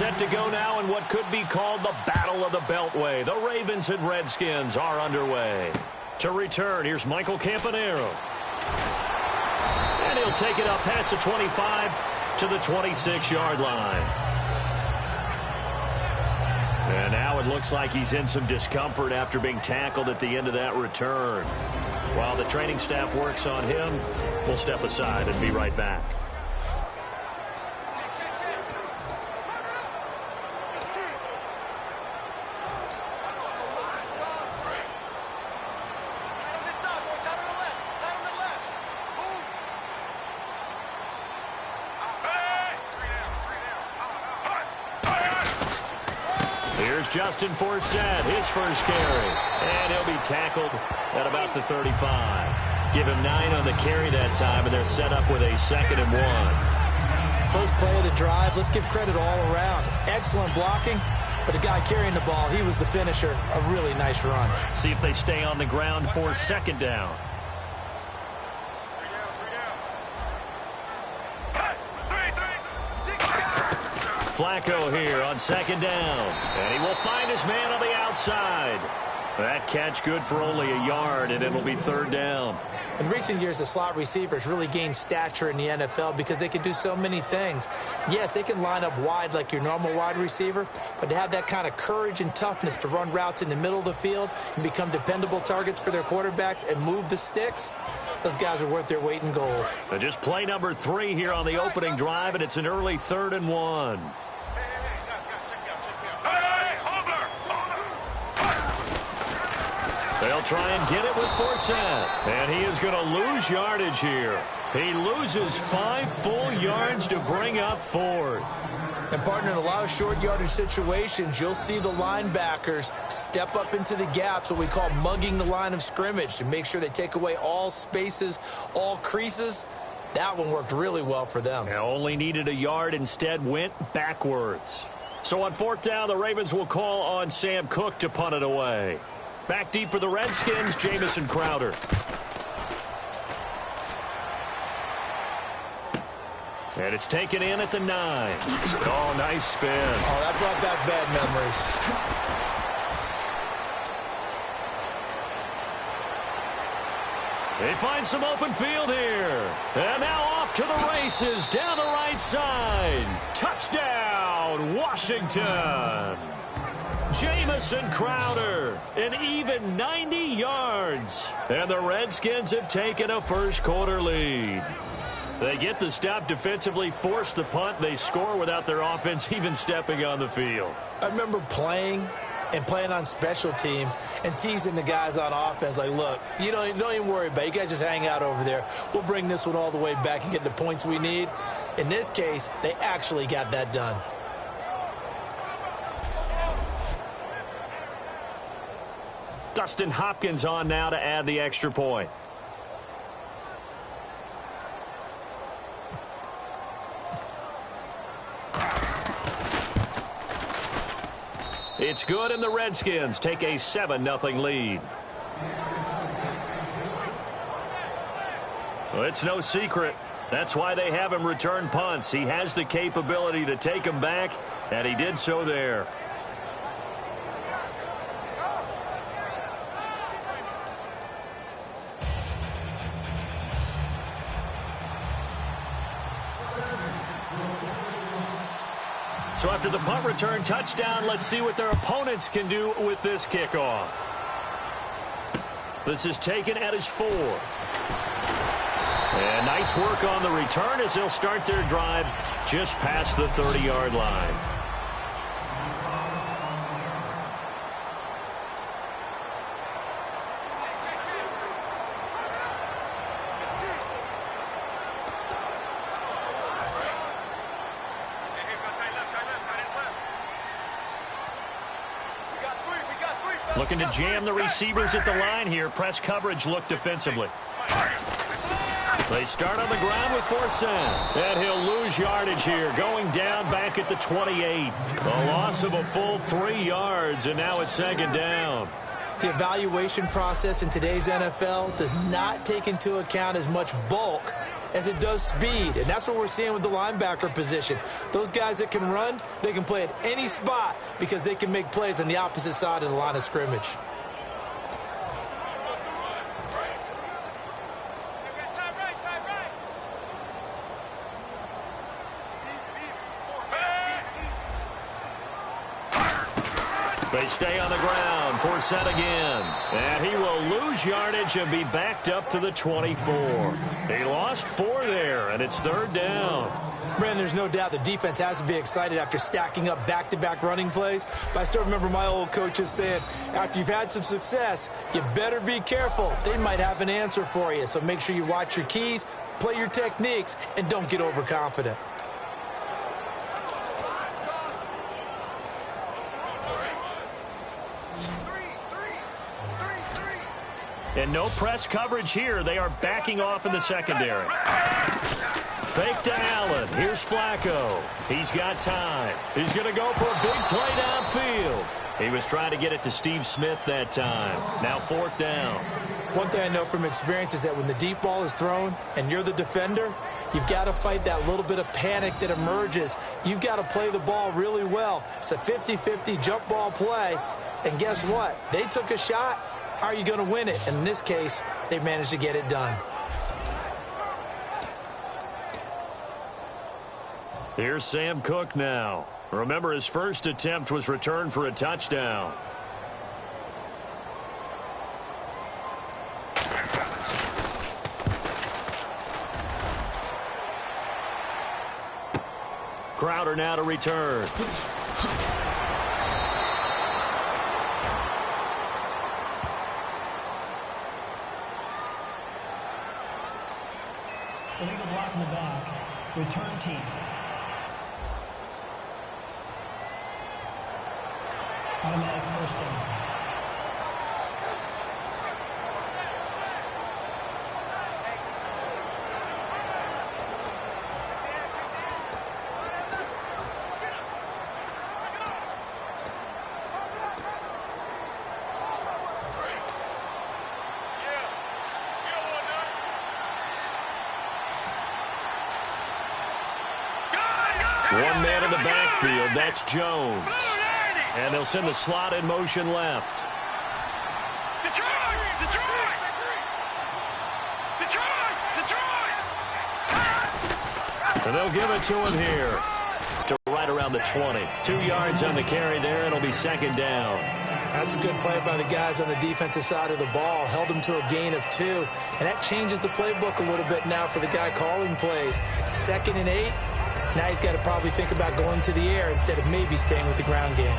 set to go now in what could be called the Battle of the Beltway. The Ravens and Redskins are underway. To return, here's Michael Campanaro. And he'll take it up past the 25 to the 26-yard line. And now it looks like he's in some discomfort after being tackled at the end of that return. While the training staff works on him, we'll step aside and be right back. Justin Forsett, his first carry. And he'll be tackled at about the 35. Give him 9 on the carry that time, and they're set up with a 2nd and 1. First play of the drive, let's give credit all around. Excellent blocking, but the guy carrying the ball, he was the finisher. A really nice run. See if they stay on the ground for 2nd down. Flacco here on 2nd down. And he will find his man on the outside. That catch good for only a yard, and it'll be 3rd down. In recent years, the slot receivers really gained stature in the NFL because they can do so many things. Yes, they can line up wide like your normal wide receiver, but to have that kind of courage and toughness to run routes in the middle of the field and become dependable targets for their quarterbacks and move the sticks, those guys are worth their weight in gold. Just play number 3 here on the opening drive, and it's an early 3rd and 1. They'll try and get it with Forsett. And he is going to lose yardage here. He loses 5 full yards to bring up 4th. And, partner, in a lot of short yardage situations, you'll see the linebackers step up into the gaps, what we call mugging the line of scrimmage, to make sure they take away all spaces, all creases. That one worked really well for them. Only needed a yard, instead went backwards. So on 4th down, the Ravens will call on Sam Cook to punt it away. Back deep for the Redskins, Jamison Crowder. And it's taken in at the 9. Oh, nice spin. Oh, that brought back bad memories. They find some open field here. And now off to the races down the right side. Touchdown, Washington. Jamison Crowder, an even 90 yards. And the Redskins have taken a first-quarter lead. They get the stop defensively, force the punt. They score without their offense even stepping on the field. I remember playing on special teams and teasing the guys on offense like, look, you don't even worry about it. You guys just hang out over there. We'll bring this one all the way back and get the points we need. In this case, they actually got that done. Dustin Hopkins on now to add the extra point. It's good, and the Redskins take a 7-0 lead. Well, it's no secret. That's why they have him return punts. He has the capability to take them back, and he did so there. So after the punt return touchdown, let's see what their opponents can do with this kickoff. This is taken at his 4. And nice work on the return as they'll start their drive just past the 30-yard line. Looking to jam the receivers at the line here. Press coverage look defensively. They start on the ground with Forsett. And he'll lose yardage here. Going down back at the 28. A loss of a full 3 yards, and now it's 2nd down. The evaluation process in today's NFL does not take into account as much bulk as it does speed, and that's what we're seeing with the linebacker position. Those guys that can run, they can play at any spot because they can make plays on the opposite side of the line of scrimmage. They stay on the ground, force set again. And he will lose yardage and be backed up to the 24. He lost 4 there, and it's 3rd down. Brandon, there's no doubt the defense has to be excited after stacking up back-to-back running plays. But I still remember my old coaches saying, after you've had some success, you better be careful. They might have an answer for you. So make sure you watch your keys, play your techniques, and don't get overconfident. And no press coverage here. They are backing off in the secondary. Fake to Allen. Here's Flacco. He's got time. He's going to go for a big play downfield. He was trying to get it to Steve Smith that time. Now 4th down. One thing I know from experience is that when the deep ball is thrown and you're the defender, you've got to fight that little bit of panic that emerges. You've got to play the ball really well. It's a 50-50 jump ball play. And guess what? They took a shot. How are you going to win it? And in this case, they managed to get it done. Here's Sam Cook now. Remember, his first attempt was returned for a touchdown. Crowder now to return. Illegal block in the back. Return team. Automatic first down. One man in the backfield, that's Jones. And they'll send the slot in motion left. And they'll give it to him here. To right around the 20. 2 yards on the carry there, and it'll be 2nd down. That's a good play by the guys on the defensive side of the ball. Held them to a gain of 2. And that changes the playbook a little bit now for the guy calling plays. 2nd and 8. Now he's got to probably think about going to the air instead of maybe staying with the ground game.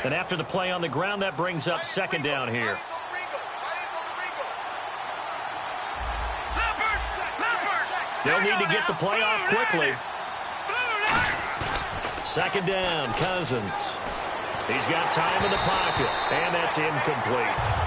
And after the play on the ground, that brings up 2nd down here. They'll need to get the play off quickly. 2nd down, Cousins. He's got time in the pocket, and that's incomplete.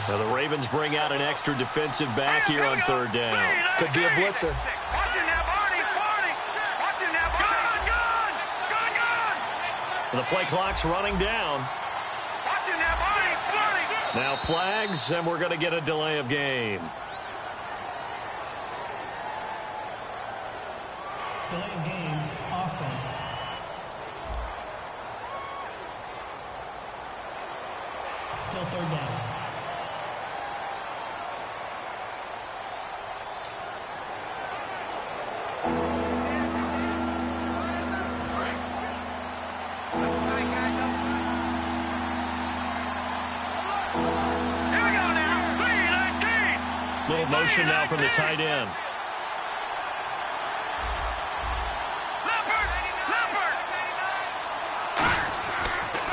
Now the Ravens bring out an extra defensive back here on 3rd down. Could be a blitzer. The play clock's running down. Now flags, and we're going to get a delay of game. Delay of game, offense. Still 3rd down. Little motion now from the tight end.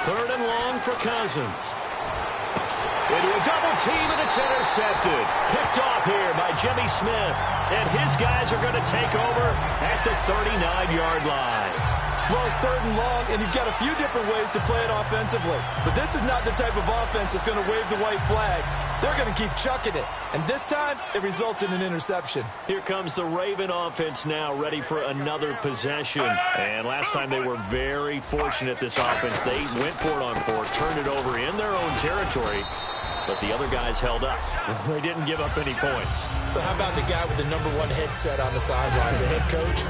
Third and long for Cousins. Into a double team, and it's intercepted. Picked off here by Jimmy Smith. And his guys are going to take over at the 39-yard line. Well, it's third and long, and you've got a few different ways to play it offensively. But this is not the type of offense that's going to wave the white flag. They're going to keep chucking it. And this time, it results in an interception. Here comes the Raven offense now, ready for another possession. And last time they were very fortunate, this offense. They went for it on fourth, turned it over in their own territory. But the other guys held up. They didn't give up any points. So how about the guy with the #1 headset on the sidelines, the head coach?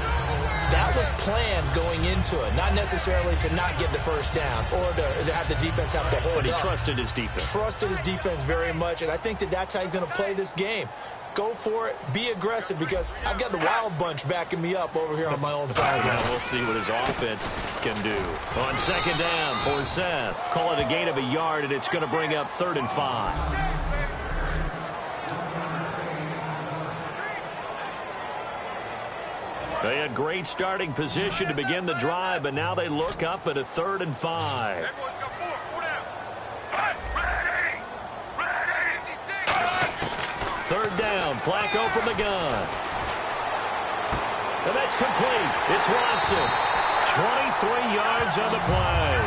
That was planned going into it, not necessarily to not get the first down or to have the defense have to hold up. But he trusted his defense. Trusted his defense very much, and I think that's how he's going to play this game. Go for it. Be aggressive, because I've got the wild bunch backing me up over here on my own side. Yeah, we'll see what his offense can do. On second down for Seth. Call it a gain of a yard, and it's going to bring up 3rd and 5. They had great starting position to begin the drive, but now they look up at a 3rd and 5. Third down, Flacco from the gun. And that's complete. It's Watson. 23 yards on the play.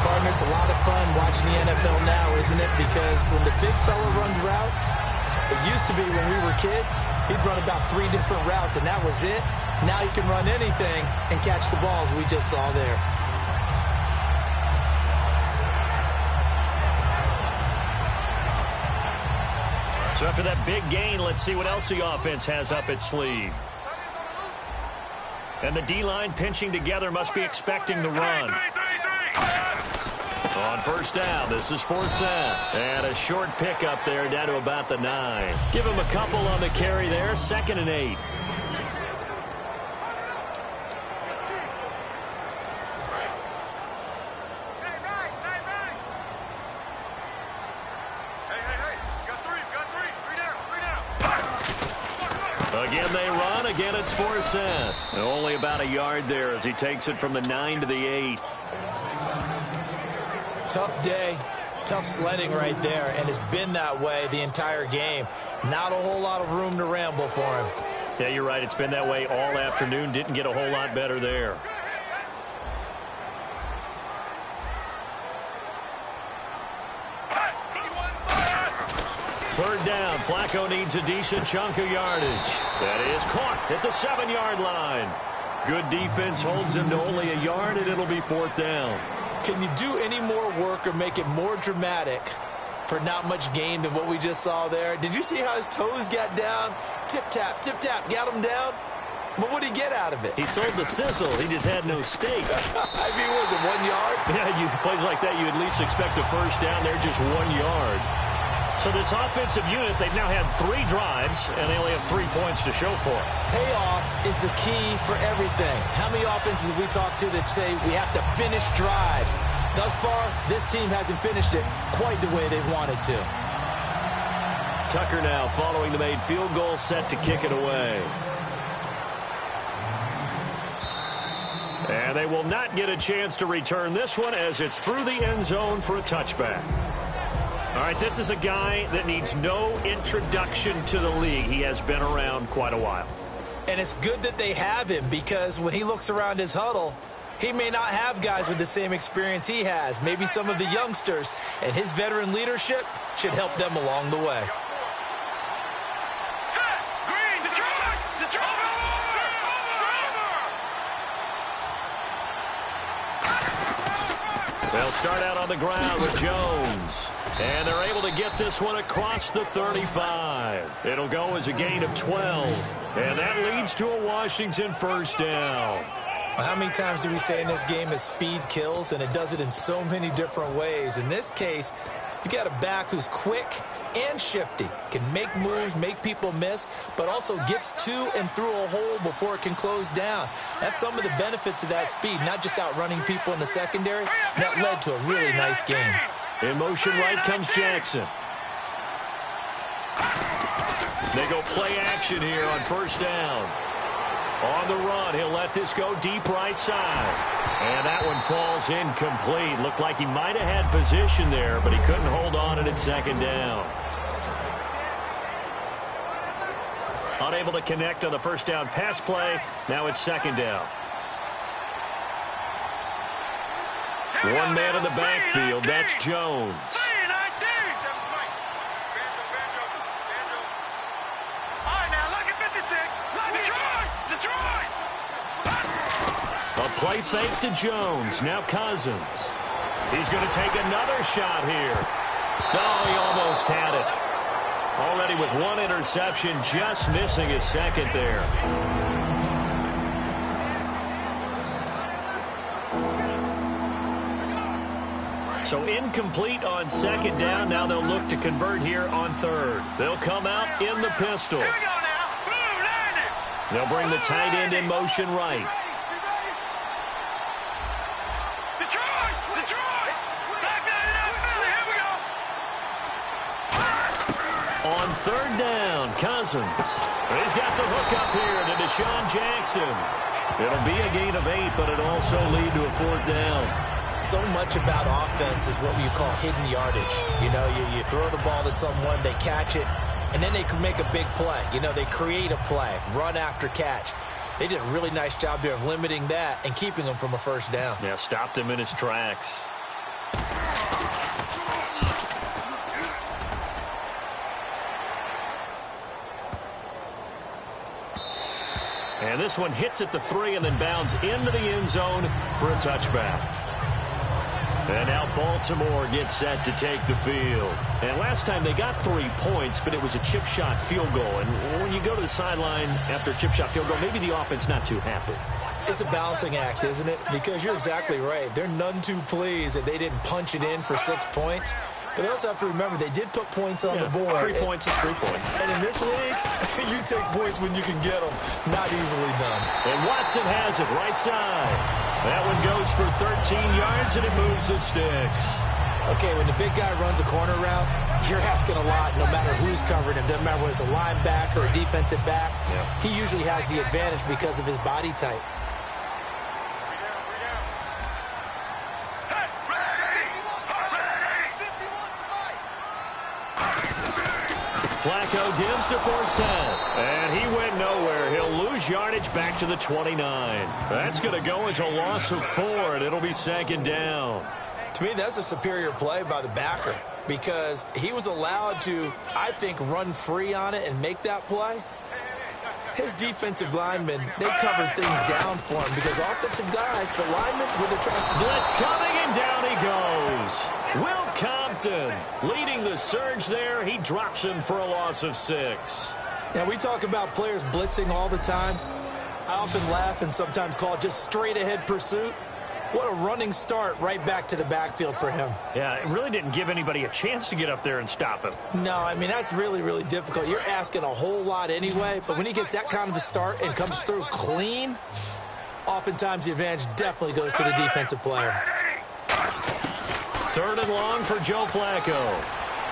Partner, it's a lot of fun watching the NFL now, isn't it? Because when the big fella runs routes, it used to be when we were kids, he'd run about 3 different routes, and that was it. Now he can run anything and catch the balls we just saw there. So after that big gain, let's see what else the offense has up its sleeve. And the D-line pinching together, must be expecting the run. On first down, this is for Seth. And a short pickup there down to about the 9. Give him a couple on the carry there, 2nd and 8. Again, they run. Again, it's for Seth. And only about a yard there as he takes it from the 9 to the 8. Tough day, tough sledding right there, and it's been that way the entire game. Not a whole lot of room to ramble for him. Yeah, you're right. It's been that way all afternoon. Didn't get a whole lot better there. Third down. Flacco needs a decent chunk of yardage. That is caught at the 7-yard line. Good defense holds him to only a yard, and it'll be 4th down. Can you do any more work or make it more dramatic for not much gain than what we just saw there? Did you see how his toes got down? Tip-tap, got him down. But what did he get out of it? He sold the sizzle. He just had no steak. I mean, was it 1 yard? Yeah, plays like that, you at least expect a first down. They're just 1 yard. So this offensive unit, they've now had 3 drives, and they only have 3 points to show for it. Payoff is the key for everything. How many offenses have we talked to that say we have to finish drives? Thus far, this team hasn't finished it quite the way they wanted to. Tucker now following the made field goal, set to kick it away. And they will not get a chance to return this one as it's through the end zone for a touchback. All right, this is a guy that needs no introduction to the league. He has been around quite a while. And it's good that they have him, because when he looks around his huddle, he may not have guys with the same experience he has. Maybe some of the youngsters, and his veteran leadership should help them along the way. They'll start out on the ground with Jones. And they're able to get this one across the 35. It'll go as a gain of 12. And that leads to a Washington first down. Well, how many times do we say in this game that speed kills, and it does it in so many different ways? In this case, you got a back who's quick and shifty, can make moves, make people miss, but also gets to and through a hole before it can close down. That's some of the benefits of that speed, not just outrunning people in the secondary. That led to a really nice game. In motion right comes Jackson. They go play action here on first down. On the run, he'll let this go deep right side. And that one falls incomplete. Looked like he might have had position there, but he couldn't hold on at second down. Unable to connect on the first down pass play. Now it's second down. One man in the backfield. That's Jones. A play fake to Jones. Now Cousins. He's going to take another shot here. Oh, he almost had it. Already with one interception, just missing his second there. So incomplete on second down. Now they'll look to convert here on third. They'll come out in the pistol. Here we go now. Boom, land it. They'll bring the tight end in motion right. On third down, Cousins. He's got the hook up here to Deshaun Jackson. It'll be a gain of 8, but it'll also lead to a fourth down. So much about offense is what you call hidden yardage. You know, you throw the ball to someone, they catch it, and then they can make a big play. You know, they create a play, run after catch. They did a really nice job there of limiting that and keeping him from a first down. Yeah, stopped him in his tracks. And this one hits at the 3 and then bounds into the end zone for a touchback. And now Baltimore gets set to take the field. And last time they got 3 points, but it was a chip shot field goal. And when you go to the sideline after a chip shot field goal, maybe the offense not too happy. It's a balancing act, isn't it? Because you're exactly right. They're none too pleased that they didn't punch it in for 6 points. But they also have to remember they did put points on the board. 3 points is 3 points. And in this league, you take points when you can get them. Not easily done. And Watson has it right side. That one goes for 13 yards, and it moves the sticks. Okay, when the big guy runs a corner route, you're asking a lot no matter who's covering him. Doesn't matter whether it's a linebacker or a defensive back. He usually has the advantage because of his body type. Flacco gives to Forsett, and he went nowhere. He'll lose yardage back to the 29. That's going to go as a loss of 4, and it'll be second down. To me, that's a superior play by the backer because he was allowed to, I think, run free on it and make that play. His defensive linemen, they covered things down for him because offensive guys, the linemen, when they're trying to... Blitz coming, and down he goes. Will Compton leading the surge there. He drops him for a loss of 6. Now, we talk about players blitzing all the time. I often laugh and sometimes call it just straight-ahead pursuit. What a running start right back to the backfield for him. Yeah, it really didn't give anybody a chance to get up there and stop him. No, I mean, that's really, really difficult. You're asking a whole lot anyway, but when he gets that kind of a start and comes through clean, oftentimes the advantage definitely goes to the defensive player. 3rd and long for Joe Flacco.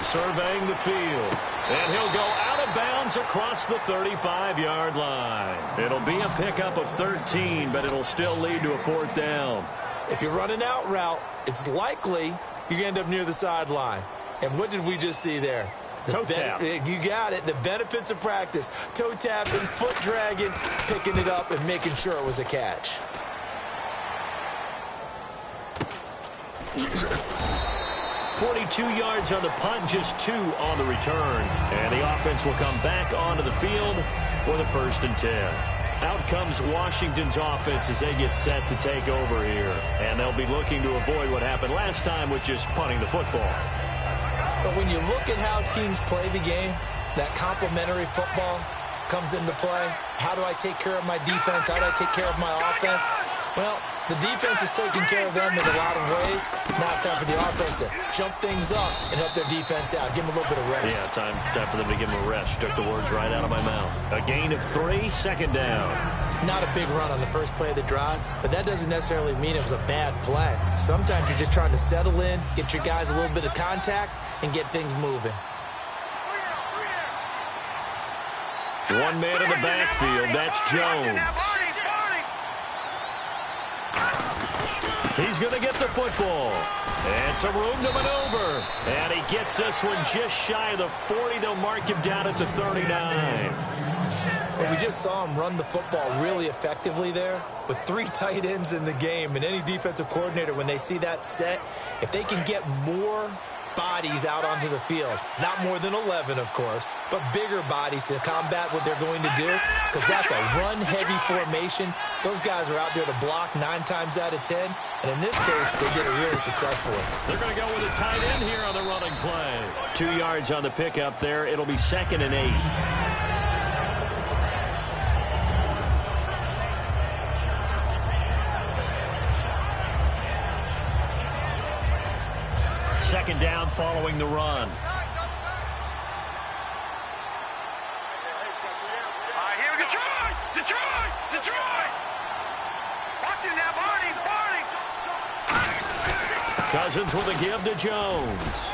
Surveying the field. And he'll go out of bounds across the 35-yard line. It'll be a pickup of 13, but it'll still lead to a 4th down. If you're running out route, it's likely you're going to end up near the sideline. And what did we just see there? Toe tap. You got it. The benefits of practice. Toe tapping, foot dragging, picking it up, and making sure it was a catch. 42 yards on the punt, just 2 on the return. And the offense will come back onto the field for the 1st and 10. Out comes Washington's offense as they get set to take over here. And they'll be looking to avoid what happened last time with just punting the football. But when you look at how teams play the game, that complementary football comes into play. How do I take care of my defense? How do I take care of my offense? Well, the defense is taking care of them in a lot of ways. Now it's time for the offense to jump things up and help their defense out. Give them a little bit of rest. Yeah, time for them to give them a rest. Took the words right out of my mouth. A gain of 3, second down. Not a big run on the first play of the drive, but that doesn't necessarily mean it was a bad play. Sometimes you're just trying to settle in, get your guys a little bit of contact, and get things moving. One man in the backfield. That's Jones. going to get the football. And some room to maneuver. And he gets this one just shy of the 40. They'll mark him down at the 39. Well, we just saw him run the football really effectively there with 3 tight ends in the game. And any defensive coordinator, when they see that set, if they can get more bodies out onto the field, not more than 11, of course, but bigger bodies to combat what they're going to do, because that's a run-heavy formation. Those guys are out there to block 9 times out of 10, and in this case, they did it really successfully. They're going to go with a tight end here on the running play. 2 yards on the pickup there. It'll be 2nd and 8. Second down following the run. Here we go. Detroit! Detroit! Watch him now, Barney! Cousins with a give to Jones.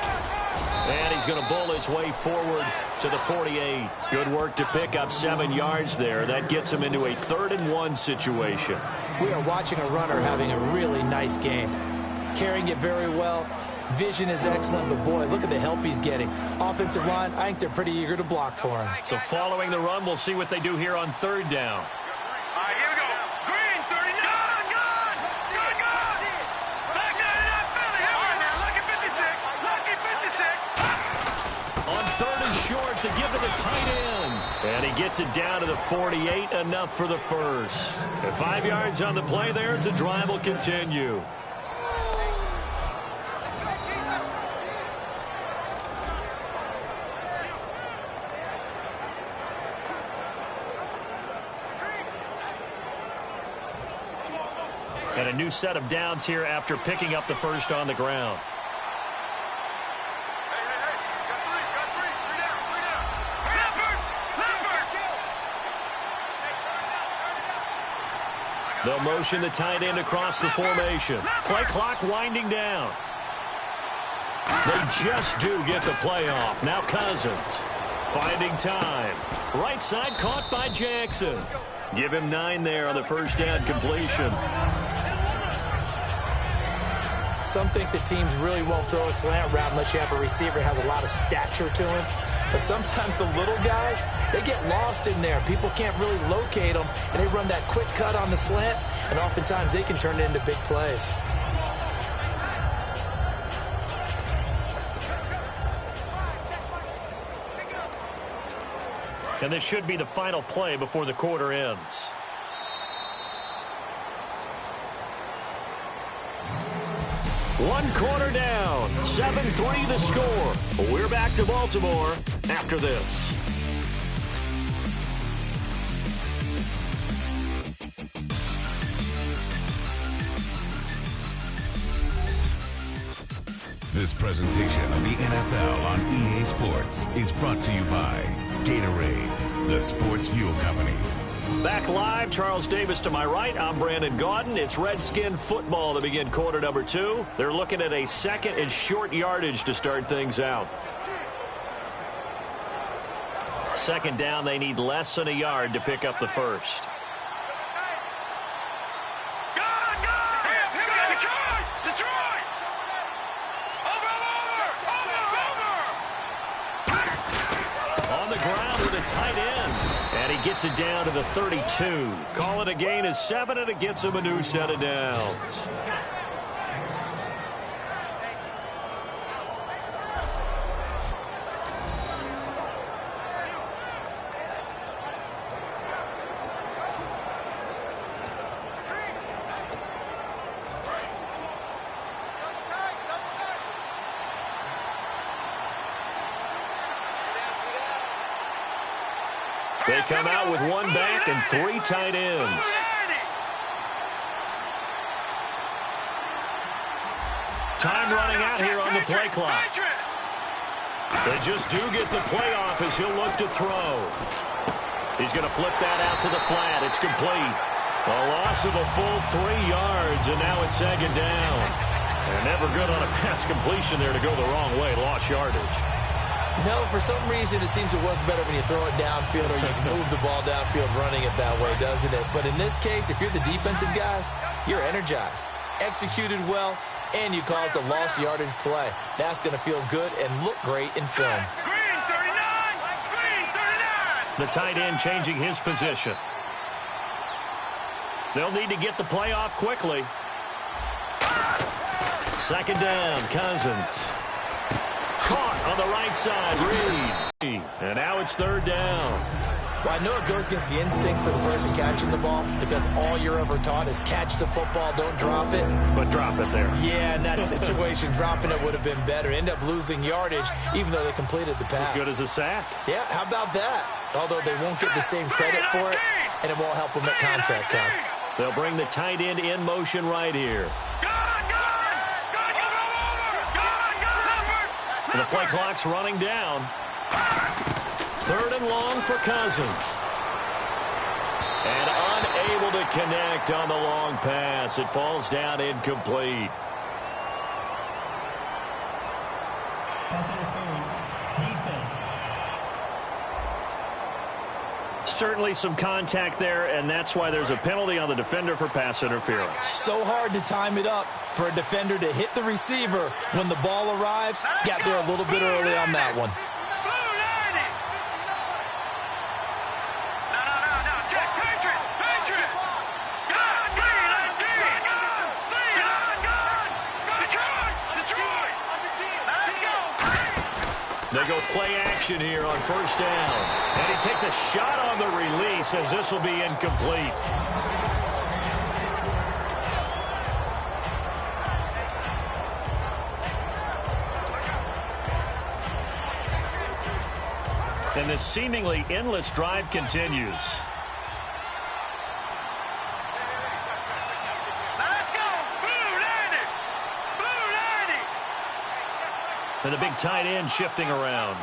And he's going to bull his way forward to the 48. Good work to pick up 7 yards there. That gets him into a 3rd and 1 situation. We are watching a runner having a really nice game. Carrying it very well. Vision is excellent, but boy, look at the help he's getting. Offensive line, I think they're pretty eager to block for him. So following the run, we'll see what they do here on 3rd down. All right, here we go. Green, 39. Good. Back 99, Philly. All right, now, lucky 56. On 3rd and short to give to the tight end. And he gets it down to the 48, enough for the first. And 5 yards on the play there, as the drive will continue. And a new set of downs here after picking up the first on the ground. They'll motion the tight end across the formation. Play clock winding down. They just do get the play off. Now Cousins finding time. Right side caught by Jackson. Give him 9 there on the first down completion. Some think that teams really won't throw a slant route unless you have a receiver that has a lot of stature to him. But sometimes the little guys, they get lost in there. People can't really locate them, and they run that quick cut on the slant, and oftentimes they can turn it into big plays. And this should be the final play before the quarter ends. One quarter down, 7-3 the score. We're back to Baltimore after this. This presentation of the NFL on EA Sports is brought to you by Gatorade, the sports fuel company. Back live, Charles Davis to my right. I'm Brandon Gaudin. It's Redskin football to begin quarter number 2. They're looking at a 2nd and short yardage to start things out. 2nd down, they need less than a yard to pick up the first. On the ground with a tight end. And he gets it down to the 32. Call it a gain of 7, and it gets him a new set of downs. They come out with 1 back and 3 tight ends. Time running out here on the play clock. They just do get the play off as he'll look to throw. He's going to flip that out to the flat. It's complete. A loss of a full 3 yards, and now it's 2nd down. And never good on a pass completion there to go the wrong way. Lost yardage. No, for some reason it seems to work better when you throw it downfield or you can move the ball downfield running it that way, doesn't it? But in this case, if you're the defensive guys, you're energized. executed well, and you caused a lost yardage play. That's going to feel good and look great in film. Green 39! Green 39! The tight end changing his position. They'll need to get the play off quickly. Second down, Cousins. Caught on the right side, Reed. And now it's third down. Well, I know it goes against the instincts of the person catching the ball because all you're ever taught is catch the football, don't drop it. But drop it there. Yeah, in that situation, dropping it would have been better. End up losing yardage even though they completed the pass. As good as a sack. Yeah, how about that? Although they won't get the same credit for it, and it won't help them at contract time. They'll bring the tight end in motion right here. And the play clock's running down. Third and long for Cousins. And unable to connect on the long pass. It falls down incomplete. Pass interference. Defense. Certainly some contact there, and that's why there's a penalty on the defender for pass interference. So hard to time it up for a defender to hit the receiver when the ball arrives. Got there a little bit early on that one. They go play action here on first down. And he takes a shot on the release as this will be incomplete. And this seemingly endless drive continues. And the big tight end shifting around.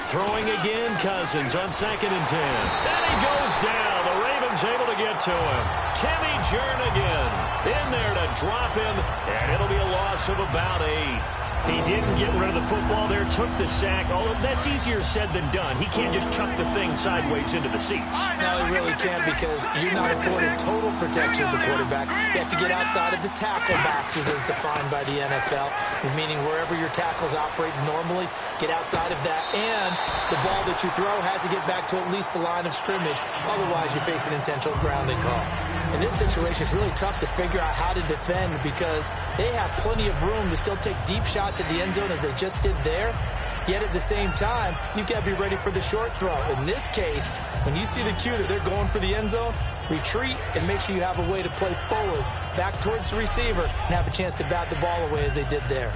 Throwing again, Cousins on 2nd and 10. And he goes down. The Ravens able to get to him. Timmy Jernigan in there to drop him. And it'll be a loss of about 8. He didn't get rid of the football there, took the sack. Although that's easier said than done. He can't just chuck the thing sideways into the seats. No, he really can't because you're not afforded total protection as a quarterback. You have to get outside of the tackle boxes as defined by the NFL, meaning wherever your tackles operate normally, get outside of that. And the ball that you throw has to get back to at least the line of scrimmage. Otherwise, you face an intentional grounding call. In this situation, it's really tough to figure out how to defend because they have plenty of room to still take deep shots at the end zone as they just did there. Yet at the same time, you've got to be ready for the short throw. In this case, when you see the cue that they're going for the end zone, retreat and make sure you have a way to play forward, back towards the receiver, and have a chance to bat the ball away as they did there.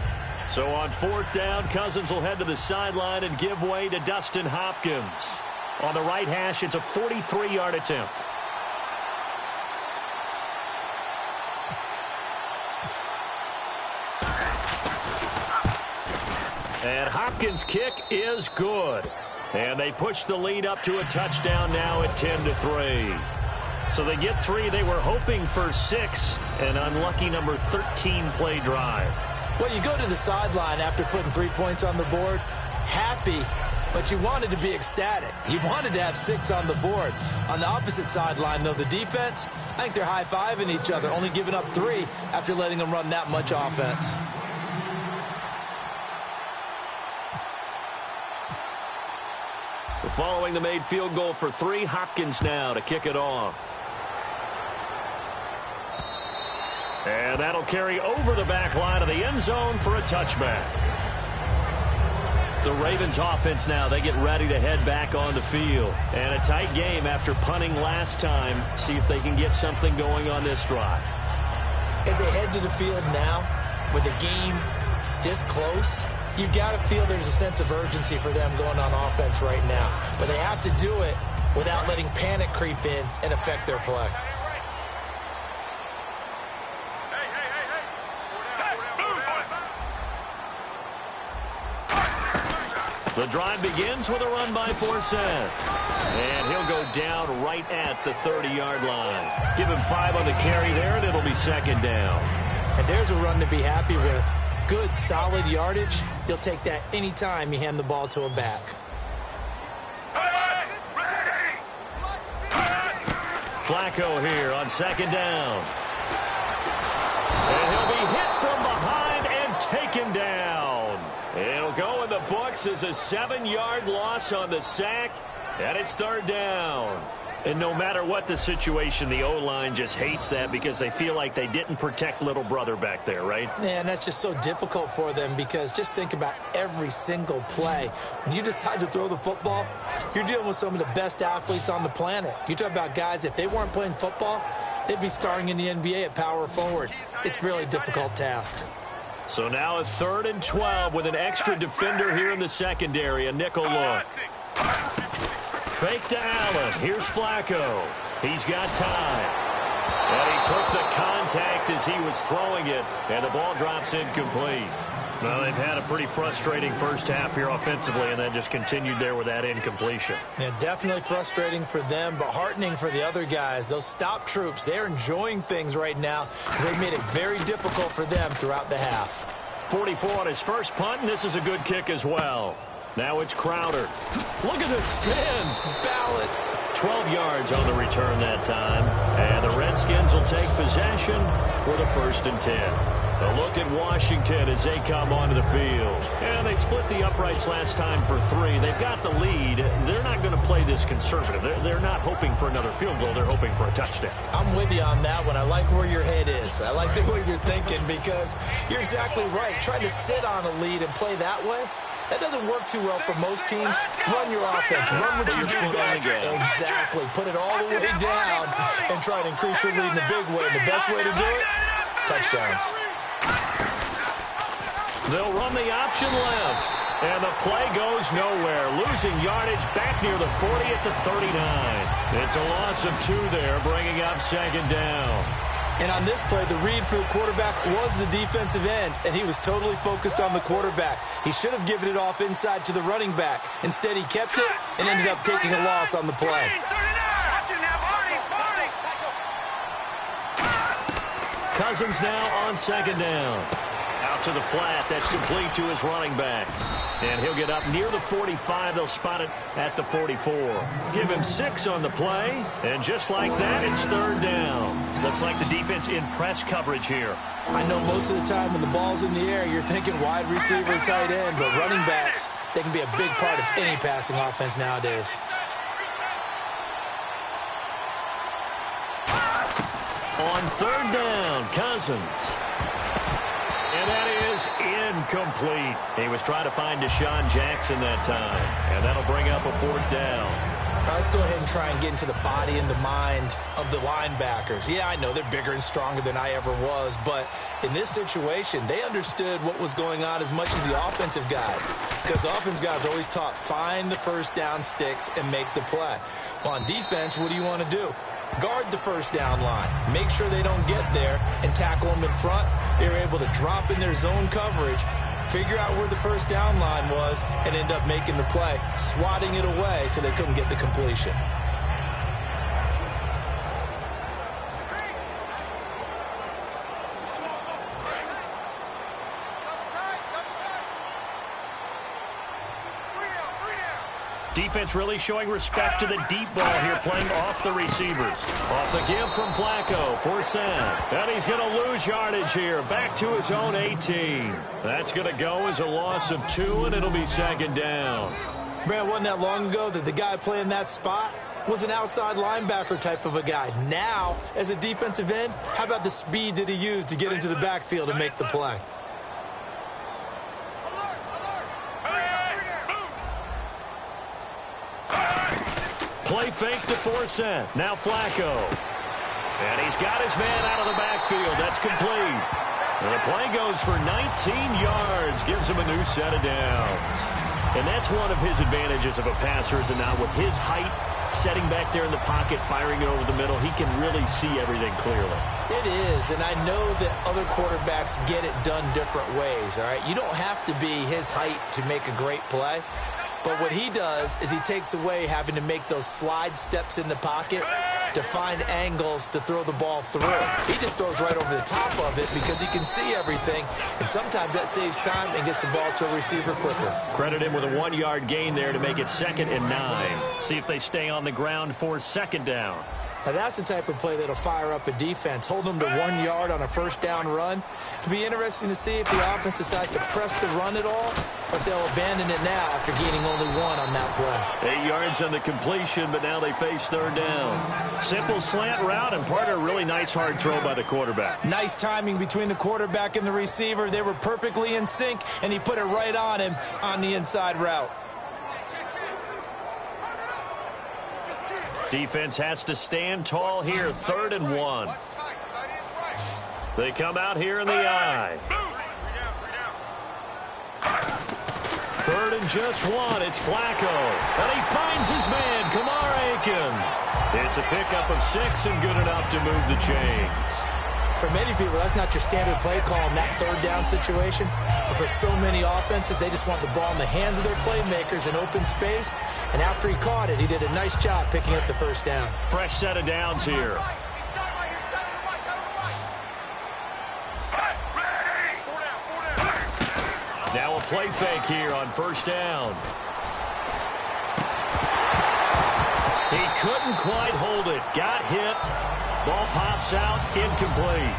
So on 4th down, Cousins will head to the sideline and give way to Dustin Hopkins. On the right hash, it's a 43-yard attempt. And Hopkins' kick is good. And they push the lead up to a touchdown now at 10-3. So they get 3. They were hoping for 6. An unlucky number 13 play drive. Well, you go to the sideline after putting 3 points on the board, happy, but you wanted to be ecstatic. You wanted to have 6 on the board. On the opposite sideline, though, the defense, I think they're high-fiving each other, only giving up 3 after letting them run that much offense. Following the made field goal for 3, Hopkins now to kick it off. And that'll carry over the back line of the end zone for a touchback. The Ravens offense now, they get ready to head back on the field. And a tight game after punting last time. See if they can get something going on this drive. As they head to the field now, with the game this close, you've got to feel there's a sense of urgency for them going on offense right now. But they have to do it without letting panic creep in and affect their play. The drive begins with a run by Forsett. And he'll go down right at the 30-yard line. Give him 5 on the carry there, and it'll be 2nd down. And there's a run to be happy with. Good, solid yardage. You'll take that anytime you hand the ball to a back. Flacco here on second down. And he'll be hit from behind and taken down. It'll go in the books as a 7-yard loss on the sack, and it's third down. And no matter what the situation, the O-line just hates that because they feel like they didn't protect little brother back there, right? Yeah, and that's just so difficult for them because just think about every single play. When you decide to throw the football, you're dealing with some of the best athletes on the planet. You talk about guys, if they weren't playing football, they'd be starring in the NBA at power forward. It's a really difficult task. So now a 3rd and 12 with an extra defender here in the secondary, a nickel look. Fake to Allen. Here's Flacco. He's got time. And he took the contact as he was throwing it, and the ball drops incomplete. Well, they've had a pretty frustrating first half here offensively, and then just continued there with that incompletion. Yeah, definitely frustrating for them, but heartening for the other guys. Those stop troops, they're enjoying things right now because they've made it very difficult for them throughout the half. 44 on his first punt, and this is a good kick as well. Now it's Crowder. Look at the spin. Balance. 12 yards on the return that time. And the Redskins will take possession for the 1st and 10. A look at Washington as they come onto the field. And they split the uprights last time for 3. They've got the lead. They're not going to play this conservative. They're not hoping for another field goal. They're hoping for a touchdown. I'm with you on that one. I like where your head is. I like the way you're thinking because you're exactly right. Trying to sit on a lead and play that way, that doesn't work too well for most teams. Run your offense. Run what you do best. Exactly. Put it all the way down and try to increase your lead in a big way. And the best way to do it, touchdowns. They'll run the option left. And the play goes nowhere. Losing yardage back near the 40 at the 39. It's a loss of 2 there, bringing up 2nd down. And on this play, the read for the quarterback was the defensive end, and he was totally focused on the quarterback. He should have given it off inside to the running back. Instead, he kept it and ended up taking a loss on the play. Cousins now on 2nd down. Out to the flat. That's complete to his running back. And he'll get up near the 45. They'll spot it at the 44. Give him 6 on the play. And just like that, it's 3rd down. Looks like the defense in press coverage here. I know most of the time when the ball's in the air, you're thinking wide receiver, tight end. But running backs, they can be a big part of any passing offense nowadays. On 3rd down, Cousins. And that is incomplete. He was trying to find Deshaun Jackson that time. And that'll bring up a 4th down. Let's go ahead and try and get into the body and the mind of the linebackers. Yeah, I know they're bigger and stronger than I ever was, but in this situation, they understood what was going on as much as the offensive guys. Because the offensive guys are always taught, find the first down sticks and make the play. Well, on defense, what do you want to do? Guard the first down line. Make sure they don't get there and tackle them in front. They were able to drop in their zone coverage, figure out where the first down line was, and end up making the play, swatting it away so they couldn't get the completion. Defense really showing respect to the deep ball here, playing off the receivers. Off the give from Flacco for Sam. And he's going to lose yardage here, back to his own 18. That's going to go as a loss of 2, and it'll be 2nd down. Man, wasn't that long ago that the guy playing that spot was an outside linebacker type of a guy. Now, as a defensive end, how about the speed that he used to get into the backfield and make the play? Play fake to Forsett. Now Flacco. And he's got his man out of the backfield. That's complete. And the play goes for 19 yards. Gives him a new set of downs. And that's one of his advantages of a passer, is that now with his height, setting back there in the pocket, firing it over the middle, he can really see everything clearly. It is, and I know that other quarterbacks get it done different ways, all right? You don't have to be his height to make a great play. But what he does is he takes away having to make those slide steps in the pocket to find angles to throw the ball through. He just throws right over the top of it because he can see everything, and sometimes that saves time and gets the ball to a receiver quicker. Credit him with a 1-yard gain there to make it 2nd and 9. See if they stay on the ground for 2nd down. Now, that's the type of play that'll fire up a defense. Hold them to 1 yard on a first down run. It'll be interesting to see if the offense decides to press the run at all, or if they'll abandon it now after gaining only 1 on that play. 8 yards on the completion, but now they face third down. Simple slant route, and part of a really nice hard throw by the quarterback. Nice timing between the quarterback and the receiver. They were perfectly in sync, and he put it right on him on the inside route. Defense has to stand tall here, 3rd and 1. They come out here in the eye. 3rd and just 1. It's Flacco. And he finds his man, Kamar Aiken. It's a pickup of 6 and good enough to move the chains. For many people, that's not your standard play call in that third down situation. But for so many offenses, they just want the ball in the hands of their playmakers in open space. And after he caught it, he did a nice job picking up the first down. Fresh set of downs here. Now a play fake here on first down. He couldn't quite hold it. Got hit. Ball pops out, incomplete.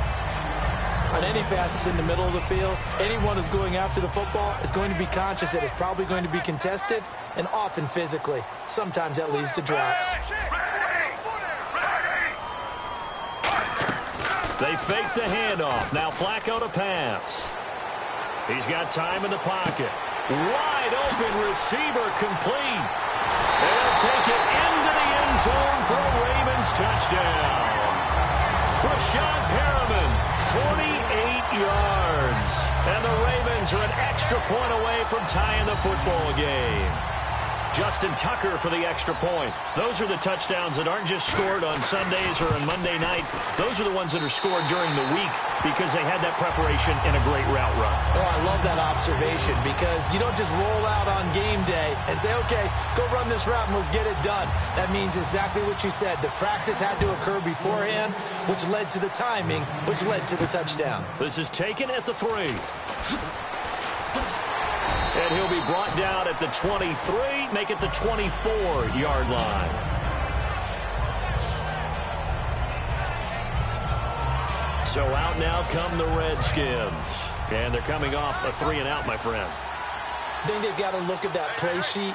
On any passes in the middle of the field, anyone who's going after the football is going to be conscious that it's probably going to be contested, and often physically. Sometimes that leads to drops. They fake the handoff. Now Flacco to pass. He's got time in the pocket. Wide open receiver complete. They'll take it into the end zone for a Ravens touchdown. Rashad Perriman, 48 yards. And the Ravens are an extra point away from tying the football game. Justin Tucker for the extra point. Those are the touchdowns that aren't just scored on Sundays or on Monday night. Those are the ones that are scored during the week because they had that preparation in a great route run. Oh, I love that observation because you don't just roll out on game day and say, okay, go run this route and let's get it done. That means exactly what you said. The practice had to occur beforehand, which led to the timing, which led to the touchdown. This is taken at the 3. And he'll be brought down at the 23, make it the 24-yard line. So out now come the Redskins. And they're coming off a 3-and-out, my friend. I think they've got to look at that play sheet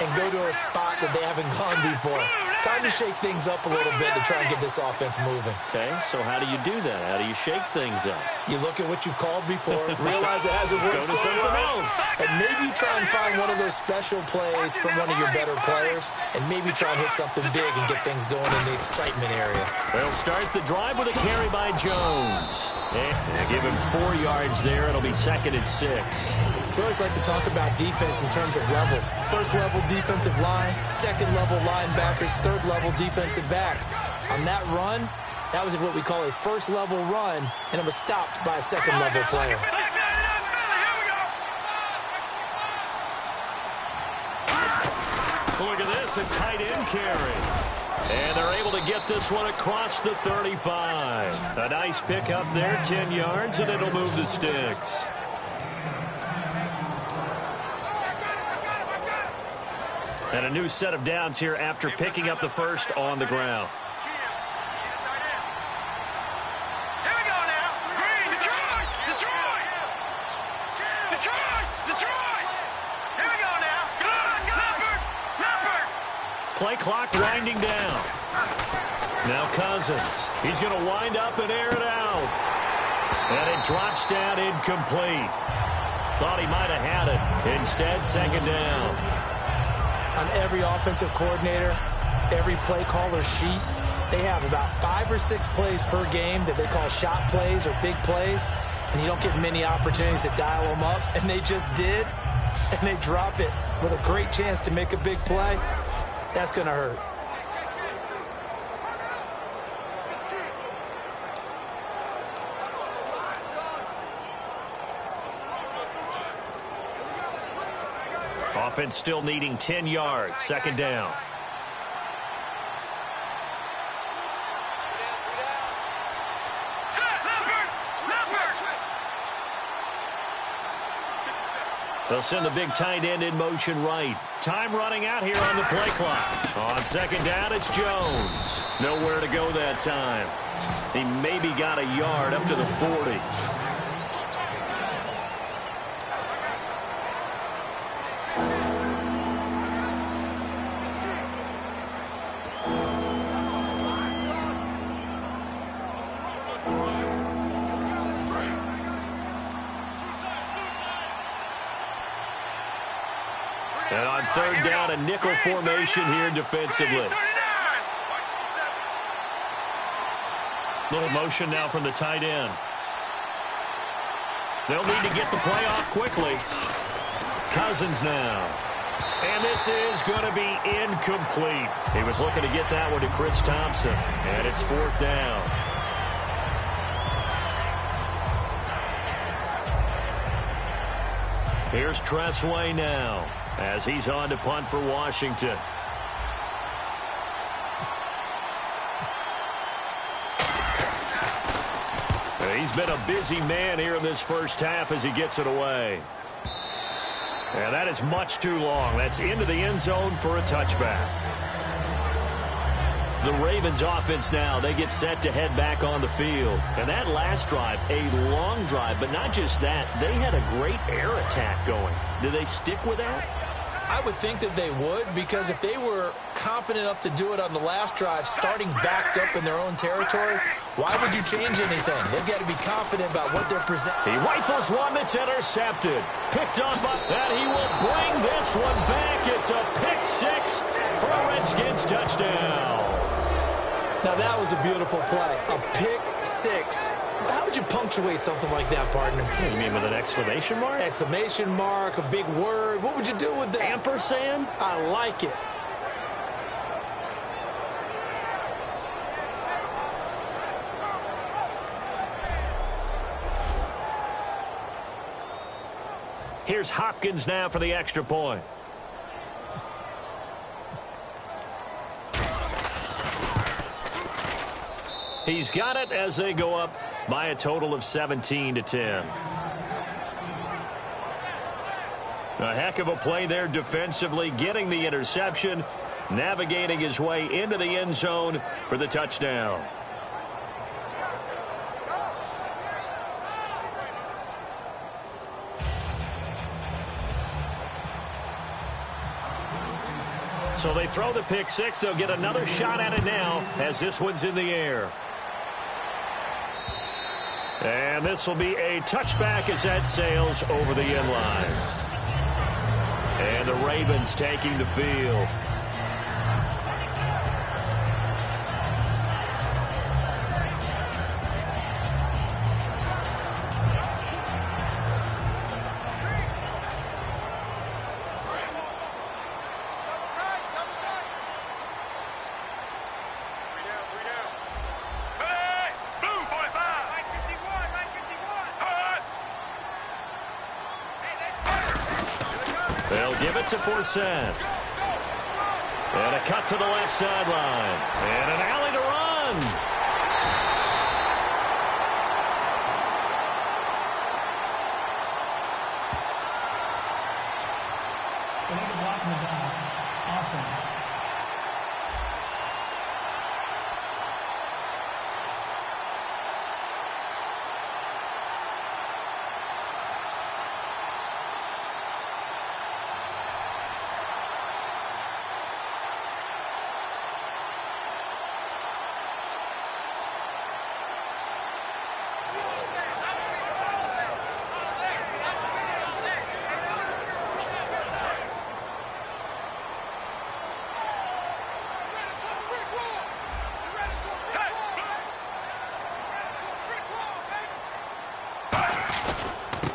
and go to a spot that they haven't gone before. Time to shake things up a little bit to try and get this offense moving. Okay, so how do you do that? How do you shake things up? You look at what you've called before, realize it hasn't worked Go to something else. and maybe try and find one of those special plays from one of your better players, and maybe try and hit something big and get things going in the excitement area. They'll start the drive with a carry by Jones. And they give him 4 yards there. It'll be 2nd and 6. We always like to talk about defense in terms of levels. First level defensive line, second level linebackers, third level defensive backs. On that run, that was what we call a first level run, and it was stopped by a second level player. Look at this, a tight end carry. And they're able to get this one across the 35. A nice pickup there, 10 yards, and it'll move the sticks. And a new set of downs here after picking up the first on the ground. Here we go now. Green, Detroit! Detroit! Detroit! Detroit! Here we go now. Good! Leopard! Leopard! Play clock winding down. Now Cousins. He's going to wind up and air it out. And it drops down incomplete. Thought he might have had it. Instead, 2nd down. On every offensive coordinator, every play caller sheet, they have about 5 or 6 plays per game that they call shot plays or big plays, and you don't get many opportunities to dial them up, and they just did, and they drop it with a great chance to make a big play. That's going to hurt. Offense still needing 10 yards. 2nd down. They'll send the big tight end in motion right. Time running out here on the play clock. On second down, it's Jones. Nowhere to go that time. He maybe got a yard up to the 40. And on third down, a nickel formation here defensively. Little motion now from the tight end. They'll need to get the play off quickly. Cousins now. And this is going to be incomplete. He was looking to get that one to Chris Thompson. And it's fourth down. Here's Tressway now, as he's on to punt for Washington. He's been a busy man here in this first half as he gets it away. And that is much too long. That's into the end zone for a touchback. The Ravens offense now, they get set to head back on the field. And that last drive, a long drive, but not just that. They had a great air attack going. Do they stick with that? I would think that they would, because if they were competent enough to do it on the last drive, starting backed up in their own territory, why would you change anything? They've got to be confident about what they're presenting. He rifles one that's intercepted. Picked off, and he will bring this one back. It's a pick six for a Redskins touchdown. Now, that was a beautiful play. A pick six. How would you punctuate something like that, partner? You mean with an exclamation mark? Exclamation mark, a big word. What would you do with that? Ampersand? I like it. Here's Hopkins now for the extra point. He's got it as they go up by a total of 17-10. A heck of a play there defensively, getting the interception, navigating his way into the end zone for the touchdown. So they throw the pick six. They'll get another shot at it now as this one's in the air. And this will be a touchback as that sails over the end line. And the Ravens taking the field. They'll give it to Forsett. And a cut to the left sideline. And an alley to run. Illegal blocking the back. Offense.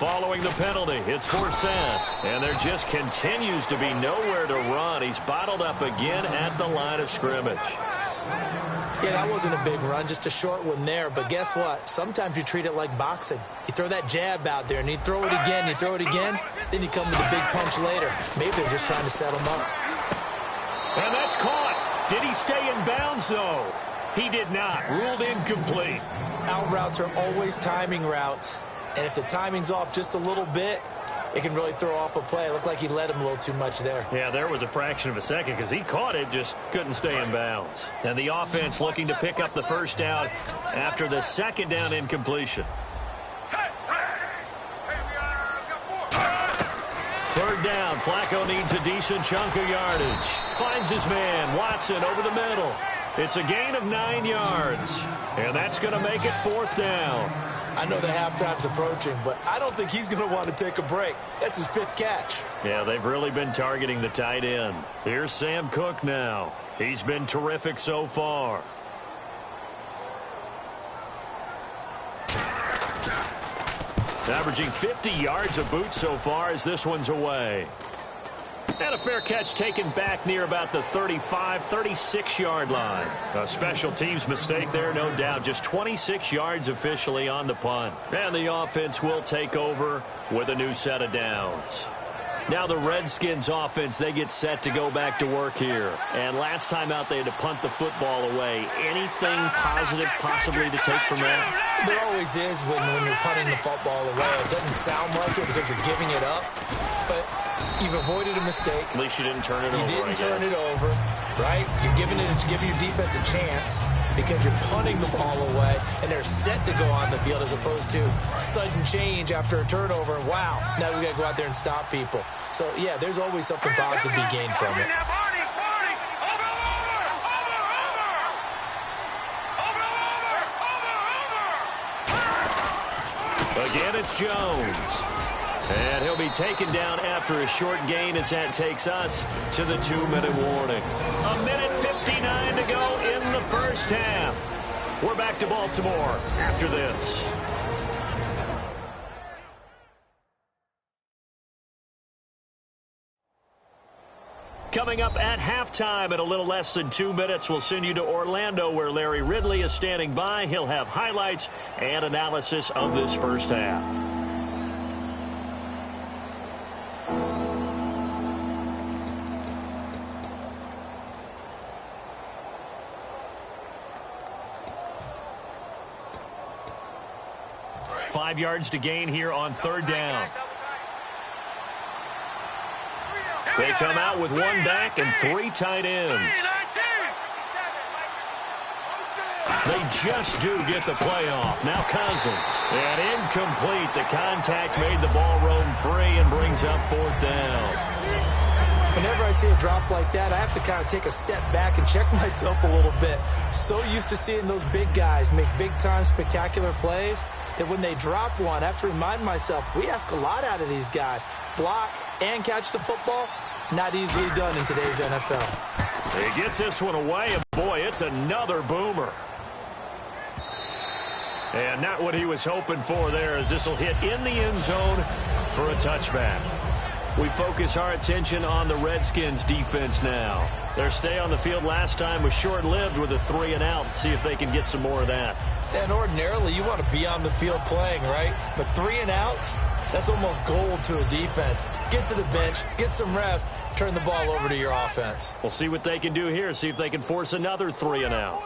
Following the penalty, it's Forsett. And there just continues to be nowhere to run. He's bottled up again at the line of scrimmage. Yeah, that wasn't a big run, just a short one there. But guess what? Sometimes you treat it like boxing. You throw that jab out there, and you throw it again, you throw it again, then you come with a big punch later. Maybe they're just trying to set him up. And that's caught. Did he stay in bounds, though? He did not. Ruled incomplete. Out routes are always timing routes. And if the timing's off just a little bit, it can really throw off a play. It looked like he led him a little too much there. Yeah, there was a fraction of a second because he caught it, just couldn't stay in bounds. And the offense looking to pick up the first down after the second down incompletion. Third down, Flacco needs a decent chunk of yardage. Finds his man, Watson, over the middle. It's a gain of 9 yards, and that's going to make it fourth down. I know the halftime's approaching, but I don't think he's going to want to take a break. That's his 5th catch. Yeah, they've really been targeting the tight end. Here's Sam Cook now. He's been terrific so far. Averaging 50 yards a boot so far as this one's away. And a fair catch taken back near about the 35, 36-yard line. A special teams mistake there, no doubt. Just 26 yards officially on the punt. And the offense will take over with a new set of downs. Now the Redskins offense, they get set to go back to work here. And last time out, they had to punt the football away. Anything positive possibly to take from that? There always is when you're punting the football away. It doesn't sound like it because you're giving it up, but you've avoided a mistake. At least you didn't turn it over. You didn't turn it over, right? You're giving your defense a chance because you're punting the ball away, and they're set to go on the field as opposed to sudden change after a turnover. And wow, now we got to go out there and stop people. So, yeah, there's always something positive to be gained from it. Again, it's Jones. And he'll be taken down after a short gain as that takes us to the 2-minute warning. 1:59 to go in the first half. We're back to Baltimore after this. Coming up at halftime in a little less than 2 minutes, we'll send you to Orlando where Larry Ridley is standing by. He'll have highlights and analysis of this first half. Five yards to gain here on third down. They come out with one back and 3 tight ends. They just do get the play off. Now Cousins. And incomplete. The contact made the ball roam free and brings up fourth down. Whenever I see a drop like that, I have to kind of take a step back and check myself a little bit. So used to seeing those big guys make big-time spectacular plays that when they drop one, I have to remind myself, we ask a lot out of these guys. Block and catch the football, not easily done in today's NFL. He gets this one away, and boy, it's another boomer. And not what he was hoping for there, as this will hit in the end zone for a touchback. We focus our attention on the Redskins defense now. Their stay on the field last time was short-lived with a 3-and-out. See if they can get some more of that. And ordinarily, you want to be on the field playing, right? But 3-and-outs, that's almost gold to a defense. Get to the bench, get some rest, turn the ball over to your offense. We'll see what they can do here, see if they can force another 3-and-out.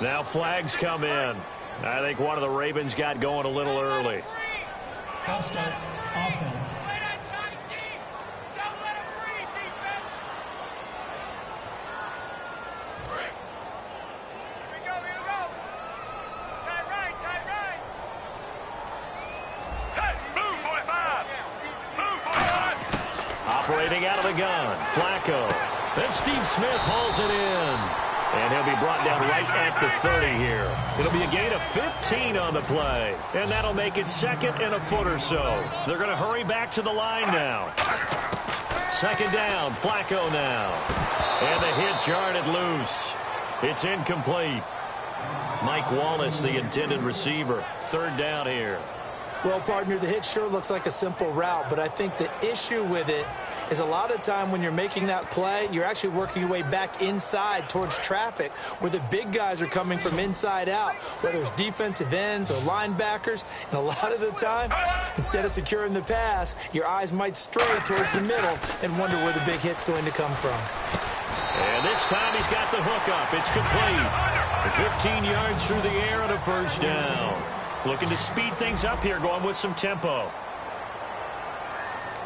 Now flags come in. I think one of the Ravens got going a little early. False start, offense. Operating out of the gun, Flacco. Then Steve Smith hauls it in. And he'll be brought down right at the 30 here. It'll be a gain of 15 on the play. And that'll make it second and a foot or so. They're going to hurry back to the line now. Second down, Flacco now. And the hit jarred it loose. It's incomplete. Mike Wallace, the intended receiver. Third down here. Well, partner, the hit sure looks like a simple route, but I think the issue with it is a lot of time when you're making that play, you're actually working your way back inside towards traffic where the big guys are coming from inside out, whether it's defensive ends or linebackers. And a lot of the time, instead of securing the pass, your eyes might stray towards the middle and wonder where the big hit's going to come from. And this time he's got the hook up. It's complete. 15 yards through the air and a first down. Looking to speed things up here, going with some tempo.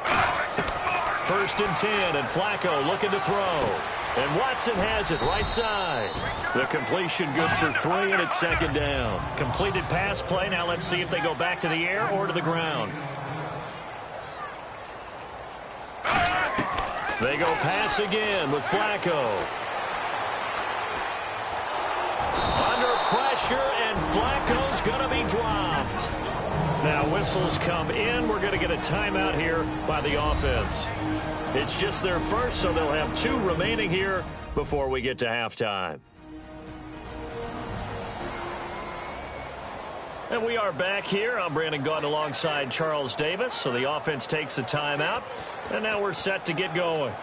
1st and 10, and Flacco looking to throw. And Watson has it right side. The completion good for 3, and it's 2nd down. Completed pass play. Now let's see if they go back to the air or to the ground. They go pass again with Flacco. Under pressure, and Flacco's going to be dropped. Now whistles come in. We're going to get a timeout here by the offense. It's just their first, so they'll have 2 remaining here before we get to halftime. And we are back here. I'm Brandon Gaudin alongside Charles Davis. So the offense takes the timeout, and now we're set to get going.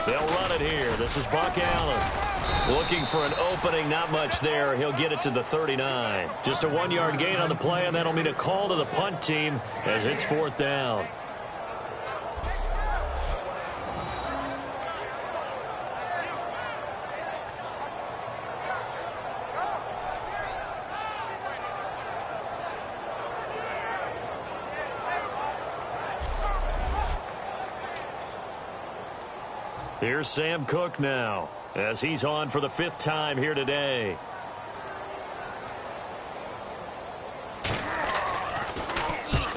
They'll run it here. This is Buck Allen. Looking for an opening, not much there. He'll get it to the 39. Just a 1-yard gain on the play, and that'll mean a call to the punt team as it's 4th down. Here's Sam Cook now, as he's on for the 5th time here today.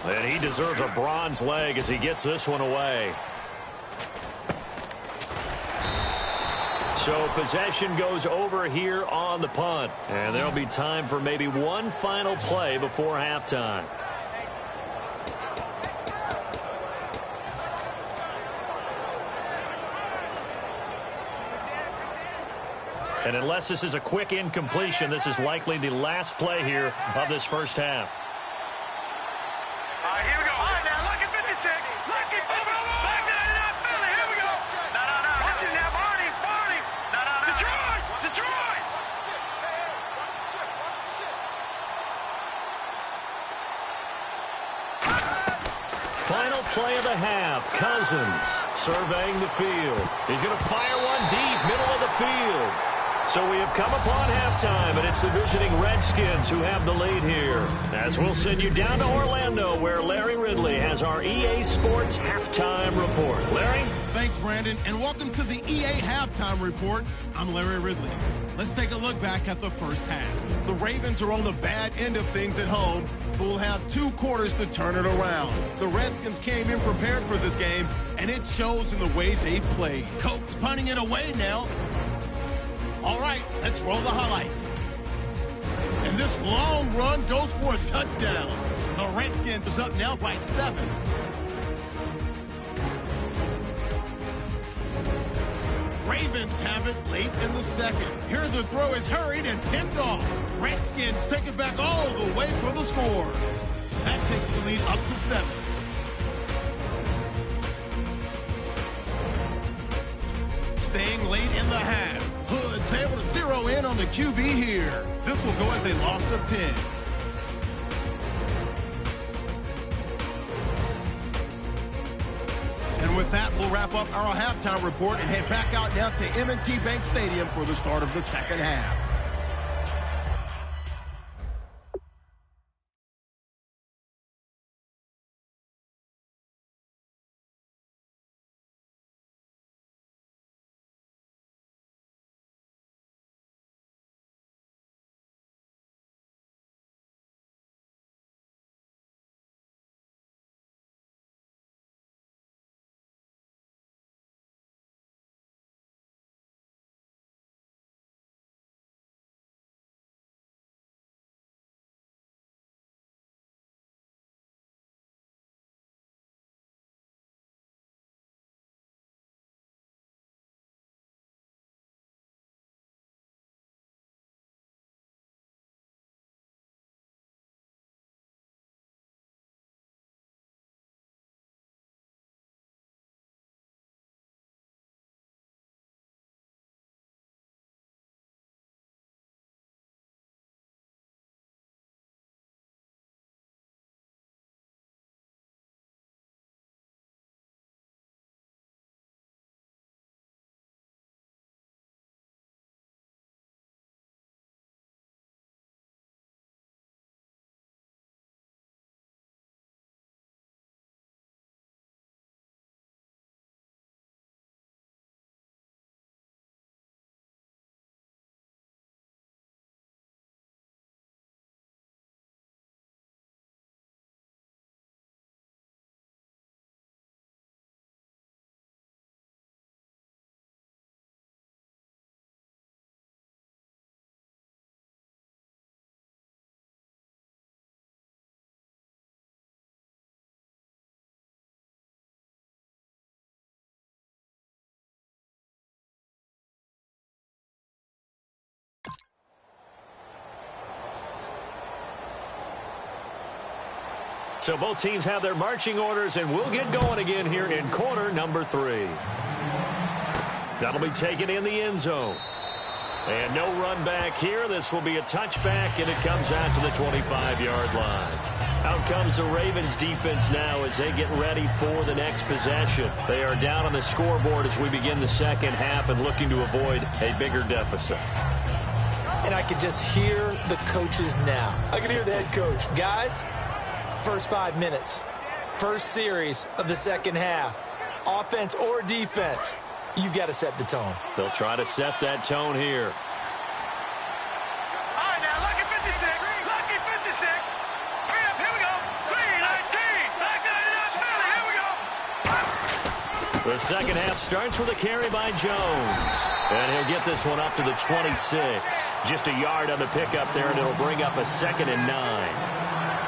And he deserves a bronze leg as he gets this one away. So possession goes over here on the punt. And there'll be time for maybe one final play before halftime. And unless this is a quick incompletion, this is likely the last play here of this first half. All right, here we go. All right, now, look at 56. Look at 56. Back to that Philly. Here we go. No. Watch it now, Barney. No. Detroit. Final play of the half. Cousins surveying the field. He's going to fire one deep, middle of the field. So we have come upon halftime, and it's the visiting Redskins who have the lead here. As we'll send you down to Orlando, where Larry Ridley has our EA Sports Halftime Report. Larry? Thanks, Brandon, and welcome to the EA Halftime Report. I'm Larry Ridley. Let's take a look back at the first half. The Ravens are on the bad end of things at home, but will have 2 quarters to turn it around. The Redskins came in prepared for this game, and it shows in the way they've played. Coke's punting it away now. All right, let's roll the highlights. And this long run goes for a touchdown. The Redskins is up now by 7. Ravens have it late in the second. Here the throw is hurried and picked off. Redskins take it back all the way for the score. That takes the lead up to 7. Staying late in the half. Hood's able to zero in on the QB here. This will go as a loss of 10. And with that, we'll wrap up our halftime report and head back out now to M&T Bank Stadium for the start of the second half. So both teams have their marching orders, and we'll get going again here in quarter number 3. That'll be taken in the end zone. And no run back here. This will be a touchback, and it comes out to the 25-yard line. Out comes the Ravens defense now as they get ready for the next possession. They are down on the scoreboard as we begin the second half and looking to avoid a bigger deficit. And I can just hear the coaches now. I can hear the head coach. Guys, first 5 minutes, first series of the second half, offense or defense, you've got to set the tone. They'll try to set that tone here. All right, now, lucky 56. Lucky 56. Hurry up, here we go. 3-19. Back to the Philly. Here we go. The second half starts with a carry by Jones. And he'll get this one up to the 26. Just a yard on the pickup there, and it'll bring up a 2nd and 9.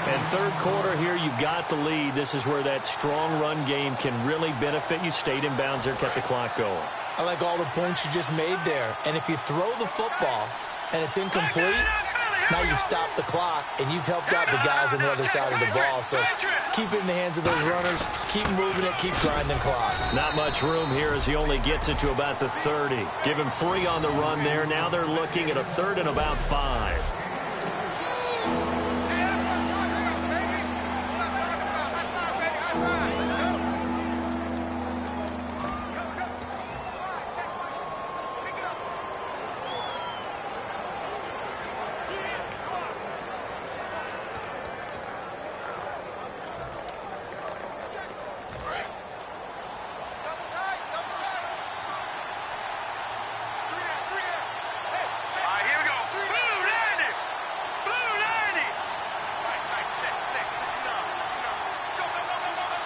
And third quarter here, you've got the lead. This is where that strong run game can really benefit you. Stayed in bounds there, kept the clock going. I like all the points you just made there. And if you throw the football and it's incomplete, now you've stopped the clock and you've helped out the guys on the other side of the ball. So keep it in the hands of those runners. Keep moving it. Keep grinding clock. Not much room here as he only gets it to about the 30. Give him 3 on the run there. Now they're looking at a 3rd and about 5.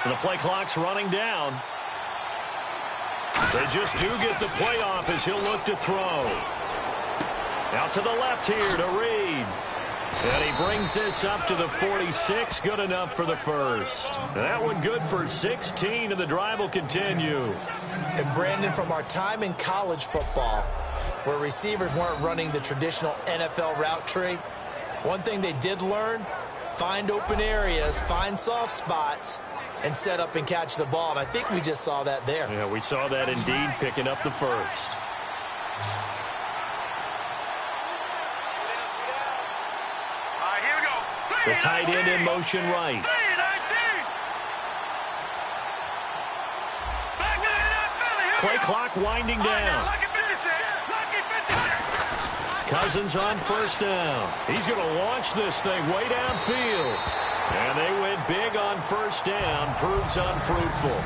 The play clock's running down. They just do get the play off as he'll look to throw. Out to the left here to Reed. And he brings this up to the 46. Good enough for the first. That one good for 16, and the drive will continue. And Brandon, from our time in college football, where receivers weren't running the traditional NFL route tree, one thing they did learn, find open areas, find soft spots, and set up and catch the ball. And I think we just saw that there. Yeah, we saw that indeed, picking up the first. All right, here we go. The tight end in motion right. 3-19. Back to the Philly. Here we Play go. clock winding All right, now, down. lucky 56. Lucky 56. Cousins on first down. He's going to launch this thing way downfield. And they went big on first down. Proves unfruitful.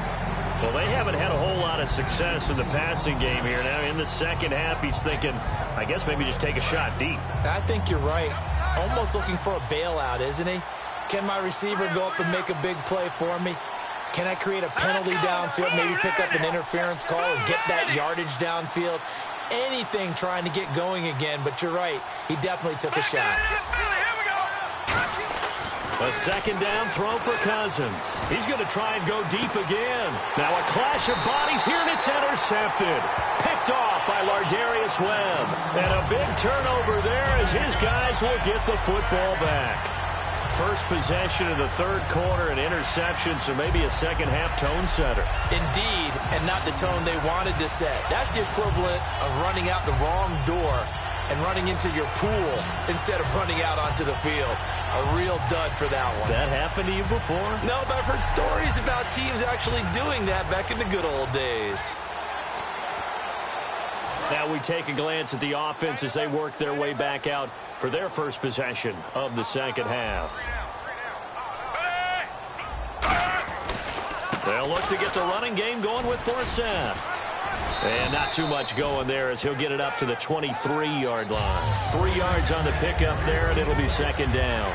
Well, they haven't had a whole lot of success in the passing game here. Now, in the second half, he's thinking, I guess maybe just take a shot deep. I think you're right. Almost looking for a bailout, isn't he? Can my receiver go up and make a big play for me? Can I create a penalty downfield, maybe pick up an interference call and get that yardage downfield? Anything trying to get going again, but you're right. He definitely took a shot. A second down throw for Cousins. He's going to try and go deep again. Now a clash of bodies here, and it's intercepted. Picked off by Lardarius Webb. And a big turnover there as his guys will get the football back. First possession of the third quarter, an interception, so maybe a second-half tone setter. Indeed, and not the tone they wanted to set. That's the equivalent of running out the wrong door and running into your pool instead of running out onto the field. A real dud for that one. Has that happened to you before? No, but I've heard stories about teams actually doing that back in the good old days. Now we take a glance at the offense as they work their way back out for their first possession of the second half. They'll look to get the running game going with Forsett. And not too much going there as he'll get it up to the 23-yard line. 3 yards on the pickup there, and it'll be second down.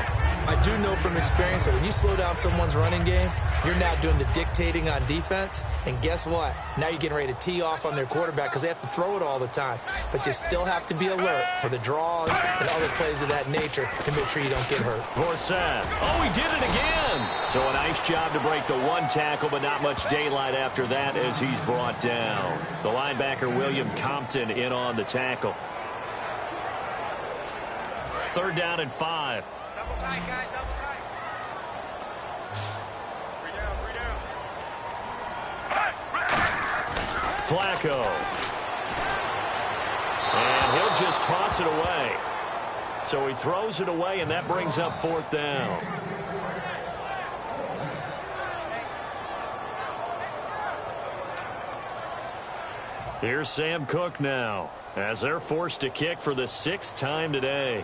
I do know from experience that when you slow down someone's running game, you're now doing the dictating on defense. And guess what? Now you're getting ready to tee off on their quarterback because they have to throw it all the time. But you still have to be alert for the draws and other plays of that nature to make sure you don't get hurt. Forsett. Oh, he did it again. So a nice job to break the one tackle, but not much daylight after that as he's brought down. The linebacker, William Compton, in on the tackle. Third down and 5. Flacco. And he'll just toss it away. So he throws it away, and that brings up 4th down. Here's Sam Cook now, as they're forced to kick for the 6th time today.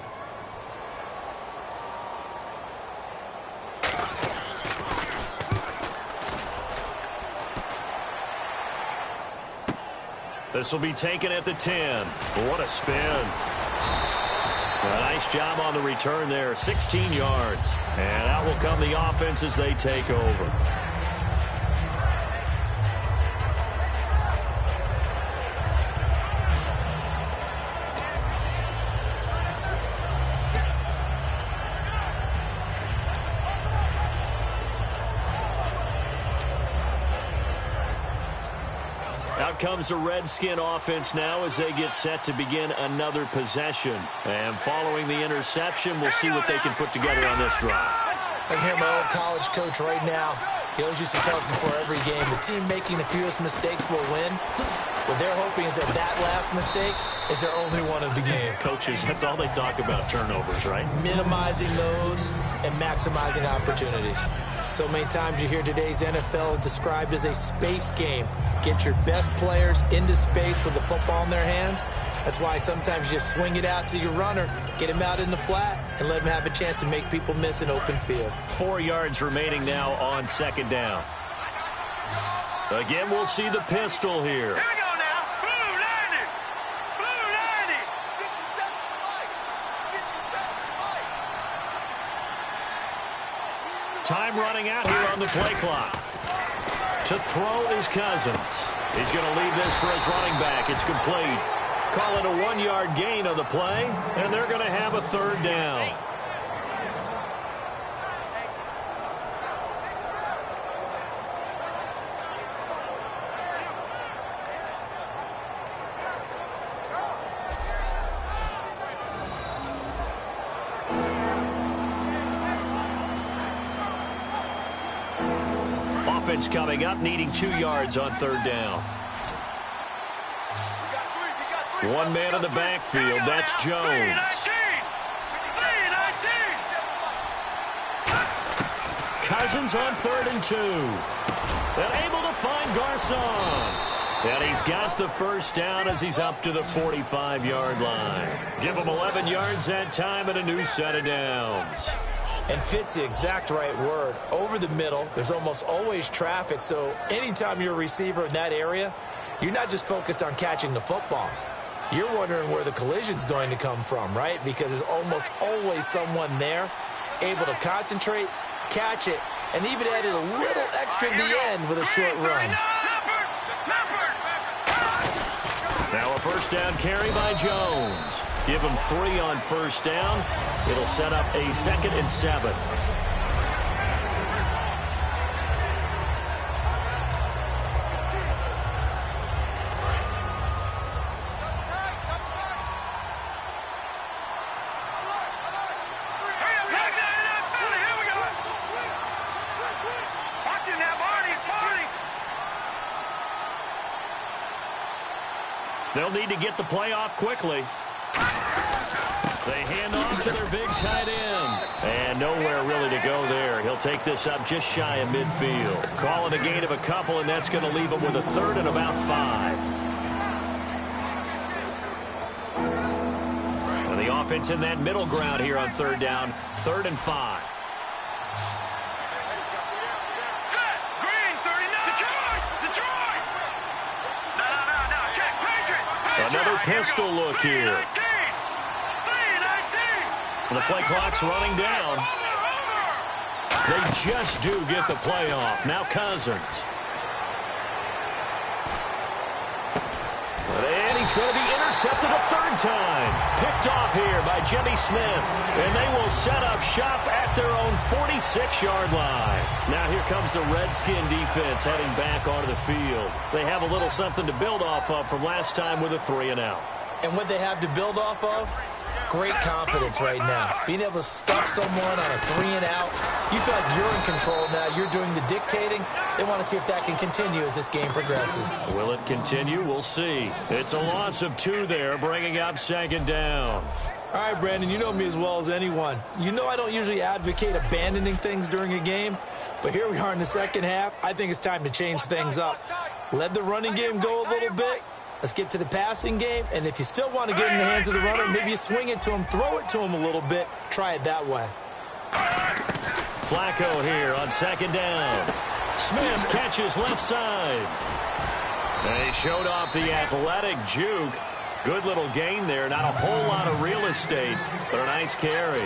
This will be taken at the 10. What a spin. A nice job on the return there, 16 yards. And out will come the offense as they take over. Out comes the Redskin offense now as they get set to begin another possession. And following the interception, we'll see what they can put together on this drive. I can hear my old college coach right now. He always used to tell us before every game, the team making the fewest mistakes will win. What they're hoping is that that last mistake is their only one of the game. Coaches, that's all they talk about, turnovers, right? Minimizing those and maximizing opportunities. So many times you hear today's NFL described as a space game. Get your best players into space with the football in their hands. That's why sometimes you swing it out to your runner, get him out in the flat, and let him have a chance to make people miss an open field. 4 yards remaining now on 2nd down. Again, we'll see the pistol here. Here we go now. Blue 90. Blue 90. Time running out here on the play clock. To throw is Cousins. He's going to leave this for his running back. It's complete. Call it a 1-yard gain on the play, and they're going to have a 3rd down. Offense coming up, needing 2 yards on 3rd down. One man in the backfield. That's Jones. Cousins on 3rd and 2. And able to find Garcon. And he's got the 1st down as he's up to the 45-yard line. Give him 11 yards that time and a new set of downs. And fit's the exact right word. Over the middle, there's almost always traffic, so anytime you're a receiver in that area, you're not just focused on catching the football. You're wondering where the collision's going to come from, right? Because there's almost always someone there able to concentrate, catch it, and even added a little extra at the end with a short run. Now a 1st down carry by Jones. Give him 3 on 1st down. It'll set up a 2nd and 7. They'll need to get the play off quickly. They hand off to their big tight end. And nowhere really to go there. He'll take this up just shy of midfield. Call it a gain of a couple, and that's going to leave him with a 3rd and about 5. And the offense in that middle ground here on 3rd down. 3rd and 5. Set. Green 39. Detroit. No. Check. Patriot. Another pistol look here. The play clock's running down. They just do get the play off. Now Cousins. And he's going to be intercepted a 3rd time. Picked off here by Jimmy Smith. And they will set up shop at their own 46-yard line. Now here comes the Redskin defense heading back onto the field. They have a little something to build off of from last time with a 3-and-out. And what they have to build off of Great confidence right now. Being able to stuff someone on a 3-and-out. You feel like you're in control now. You're doing the dictating. They want to see if that can continue as this game progresses. Will it continue? We'll see. It's a loss of 2 there, bringing up second down. All right, Brandon, you know me as well as anyone. You know I don't usually advocate abandoning things during a game, but here we are in the second half. I think it's time to change things up. Let the running game go a little bit. Let's get to the passing game, and if you still want to get in the hands of the runner, maybe you swing it to him, throw it to him a little bit. Try it that way. Flacco here on second down. Smith catches left side. They showed off the athletic juke. Good little gain there. Not a whole lot of real estate, but a nice carry.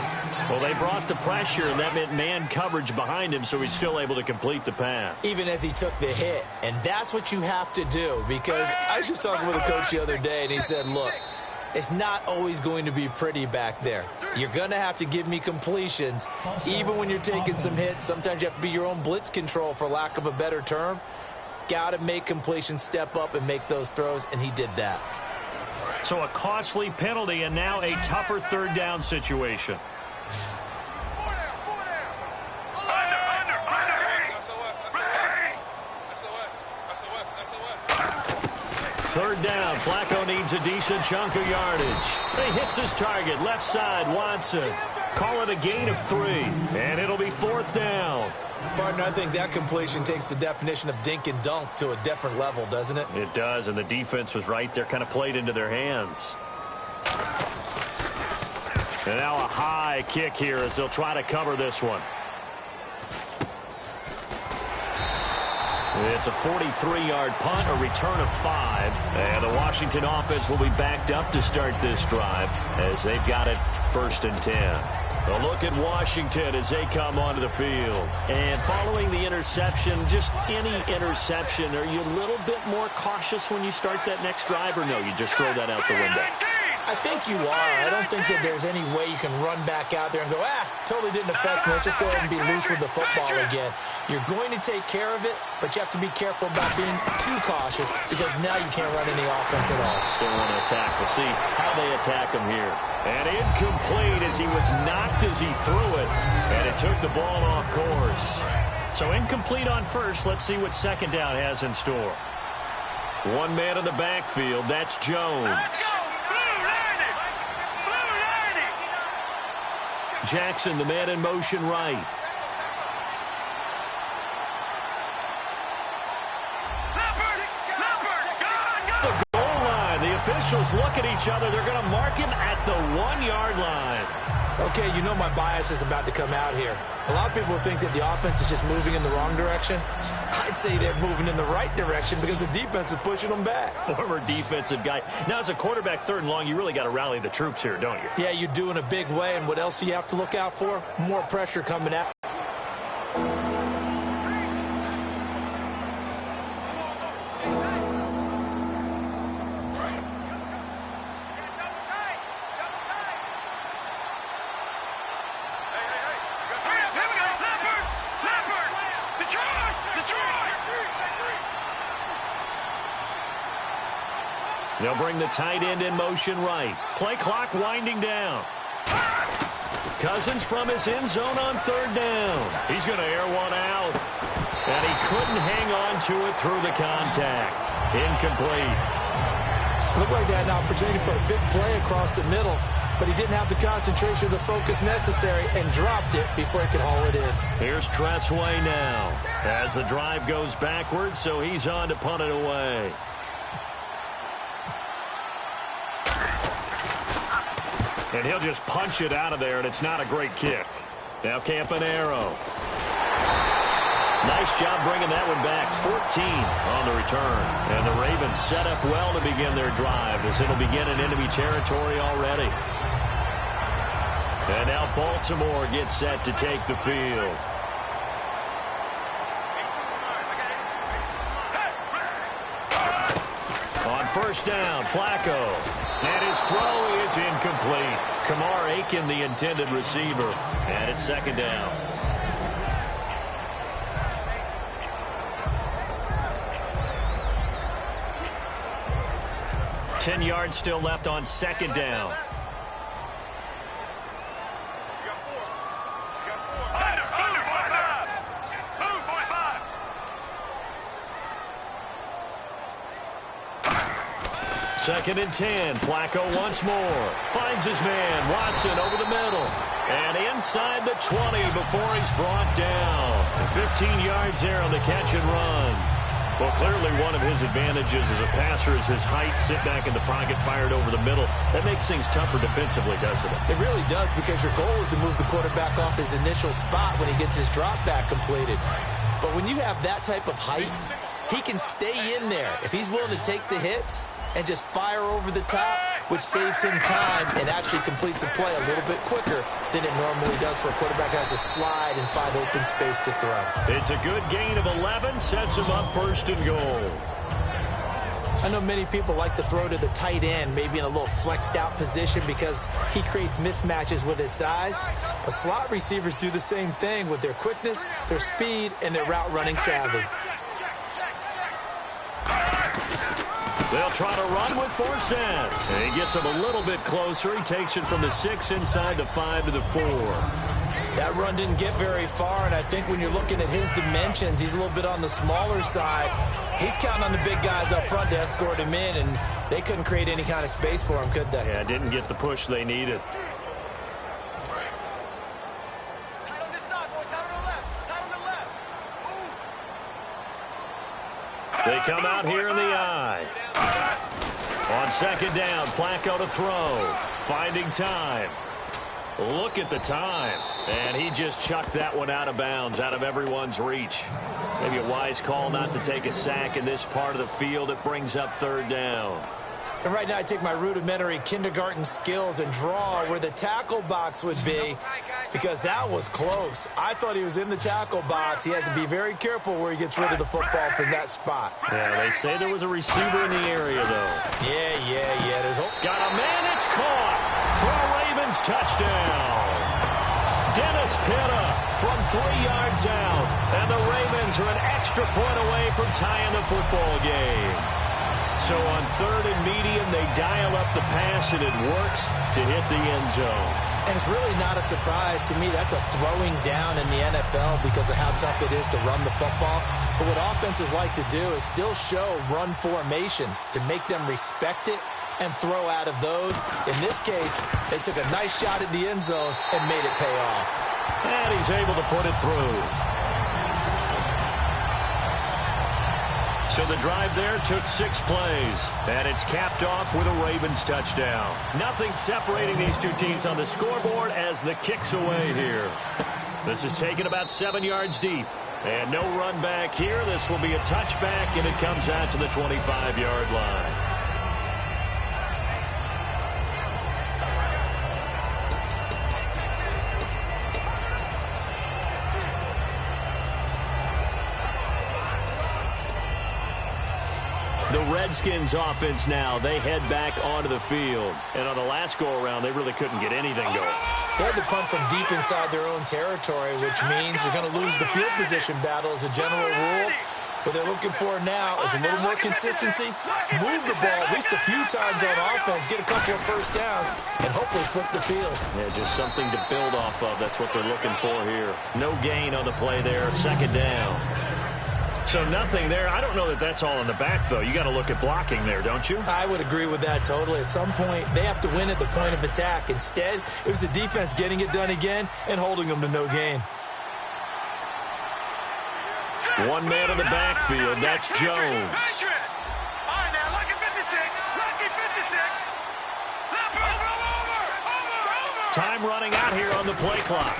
Well, they brought the pressure, and that meant man coverage behind him, so he's still able to complete the pass. Even as he took the hit. And that's what you have to do, because I was just talking with a coach the other day, and he said, look, it's not always going to be pretty back there. You're going to have to give me completions, even when you're taking some hits. Sometimes you have to be your own blitz control, for lack of a better term. Got to make completions step up and make those throws, and he did that. So a costly penalty and now a tougher third down situation. Third down. Flacco needs a decent chunk of yardage. He hits his target. Left side, Watson. Call it a gain of 3. And it'll be fourth down. Partner, I think that completion takes the definition of dink and dunk to a different level, doesn't it? It does, and the defense was right there, kind of played into their hands. And now a high kick here as they'll try to cover this one. It's a 43-yard punt, a return of 5. And the Washington offense will be backed up to start this drive as they've got it 1st and 10. A look at Washington as they come onto the field. And following the interception, just any interception, are you a little bit more cautious when you start that next drive, or no, you just throw that out the window? I think you are. I don't think that there's any way you can run back out there and go, totally didn't affect me. Let's just go ahead and be loose with the football again. You're going to take care of it, but you have to be careful about being too cautious, because now you can't run any offense at all. Still want to attack. We'll see how they attack him here. And incomplete as he was knocked as he threw it, and it took the ball off course. So incomplete on first. Let's see what second down has in store. One man in the backfield. That's Jones. Jackson, the man in motion right. The goal line. The officials look at each other. They're going to mark him at the 1-yard line. Okay, you know my bias is about to come out here. A lot of people think that the offense is just moving in the wrong direction. I'd say they're moving in the right direction because the defense is pushing them back. Former defensive guy. Now, as a quarterback, 3rd and long, you really got to rally the troops here, don't you? Yeah, you do in a big way. And what else do you have to look out for? More pressure coming out. They'll bring the tight end in motion right. Play clock winding down. Cousins from his end zone on 3rd down. He's going to air one out. And he couldn't hang on to it through the contact. Incomplete. Looked like they had an opportunity for a big play across the middle, but he didn't have the concentration or the focus necessary and dropped it before he could haul it in. Here's Tressway now as the drive goes backwards, so he's on to punt it away. And he'll just punch it out of there, and it's not a great kick. Now Campanaro. Nice job bringing that one back. 14 on the return. And the Ravens set up well to begin their drive as it'll begin in enemy territory already. And now Baltimore gets set to take the field. On 1st down, Flacco. And his throw is incomplete. Kamar Aiken, the intended receiver. And it's 2nd down. $10 yards still left on 2nd down. 2nd and 10. Flacco once more. Finds his man. Watson over the middle. And inside the 20 before he's brought down. 15 yards there on the catch and run. Well, clearly one of his advantages as a passer is his height. Sit back in the pocket, fired over the middle. That makes things tougher defensively, doesn't it? It really does, because your goal is to move the quarterback off his initial spot when he gets his drop back completed. But when you have that type of height, he can stay in there. If he's willing to take the hits and just fire over the top, which saves him time and actually completes a play a little bit quicker than it normally does for a quarterback who has to slide and find open space to throw. It's a good gain of 11, sets him up 1st and goal. I know many people like to throw to the tight end, maybe in a little flexed out position because he creates mismatches with his size. But slot receivers do the same thing with their quickness, their speed, and their route running savvy. They'll try to run with Forsett. And he gets him a little bit closer. He takes it from the 6 inside the 5 to the 4. That run didn't get very far, and I think when you're looking at his dimensions, he's a little bit on the smaller side. He's counting on the big guys up front to escort him in, and they couldn't create any kind of space for him, could they? Yeah, didn't get the push they needed. They come out here in the eye. On 2nd down, Flacco to throw. Finding time. Look at the time. And he just chucked that one out of bounds, out of everyone's reach. Maybe a wise call not to take a sack in this part of the field. It brings up 3rd down. And right now I take my rudimentary kindergarten skills and draw where the tackle box would be, because that was close. I thought he was in the tackle box. He has to be very careful where he gets rid of the football from that spot. Yeah, they say there was a receiver in the area, though. Yeah. There's got a man. It's caught for a Ravens touchdown. Dennis Pitta from 3 yards out. And the Ravens are an extra point away from tying the football game. So on 3rd and medium, they dial up the pass, and it works to hit the end zone. And it's really not a surprise to me. That's a throwing down in the NFL because of how tough it is to run the football. But what offenses like to do is still show run formations to make them respect it and throw out of those. In this case, they took a nice shot at the end zone and made it pay off. And he's able to put it through. So the drive there took 6 plays, and it's capped off with a Ravens touchdown. Nothing separating these two teams on the scoreboard as the kick's away here. This is taken about 7 yards deep, and no run back here. This will be a touchback, and it comes out to the 25-yard line. The Redskins offense now, they head back onto the field. And on the last go-around, they really couldn't get anything going. They had to punt from deep inside their own territory, which means you're going to lose the field position battle as a general rule. What they're looking for now is a little more consistency, move the ball at least a few times on offense, get a couple of first downs, and hopefully flip the field. Yeah, just something to build off of. That's what they're looking for here. No gain on the play there, 2nd down. So nothing there. I don't know that that's all in the back, though. You got to look at blocking there, don't you? I would agree with that totally. At some point, they have to win at the point of attack. Instead, it was the defense getting it done again and holding them to no gain. One man in the backfield. That's Jones. All right, now, lucky 56. Lucky 56. Over. Time running out here on the play clock.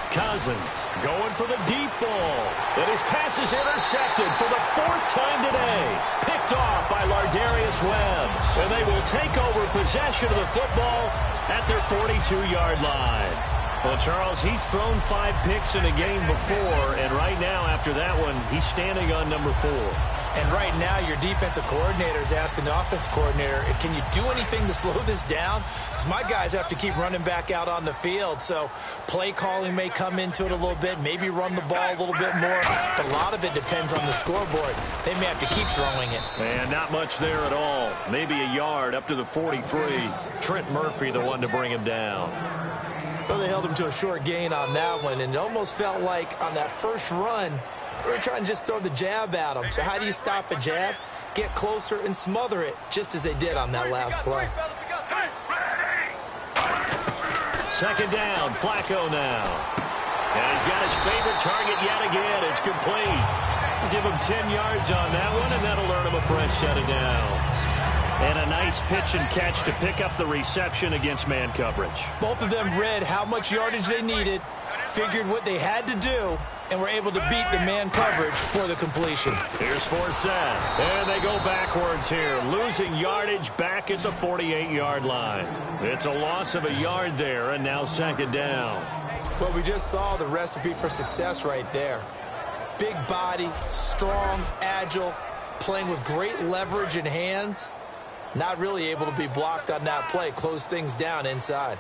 Cousins going for the deep ball. And his pass is intercepted for the 4th time today. Picked off by Lardarius Webb. And they will take over possession of the football at their 42-yard line. Well, Charles, he's thrown 5 picks in a game before, and right now, after that one, he's standing on number 4. And right now, your defensive coordinator is asking the offensive coordinator, can you do anything to slow this down? Because my guys have to keep running back out on the field. So play calling may come into it a little bit, maybe run the ball a little bit more. But a lot of it depends on the scoreboard. They may have to keep throwing it. And not much there at all. Maybe a yard up to the 43. Trent Murphy, the one to bring him down. Well, they held him to a short gain on that one, and it almost felt like on that first run, they were trying to just throw the jab at him. So how do you stop a jab? get closer and smother it, just as they did on that last play. Second down, Flacco now. And he's got his favorite target yet again. It's complete. Give him 10 yards on that one, and that'll earn him a fresh set of downs. And a nice pitch and catch to pick up the reception against man coverage. Both of them read how much yardage they needed, figured what they had to do, and were able to beat the man coverage for the completion. Here's Forsett. And they go backwards here, losing yardage back at the 48-yard line. It's a loss of a yard there, and now second down. Well, we just saw the recipe for success right there. Big body, strong, agile, playing with great leverage in hands. Not really able to be blocked on that play. Close things down inside.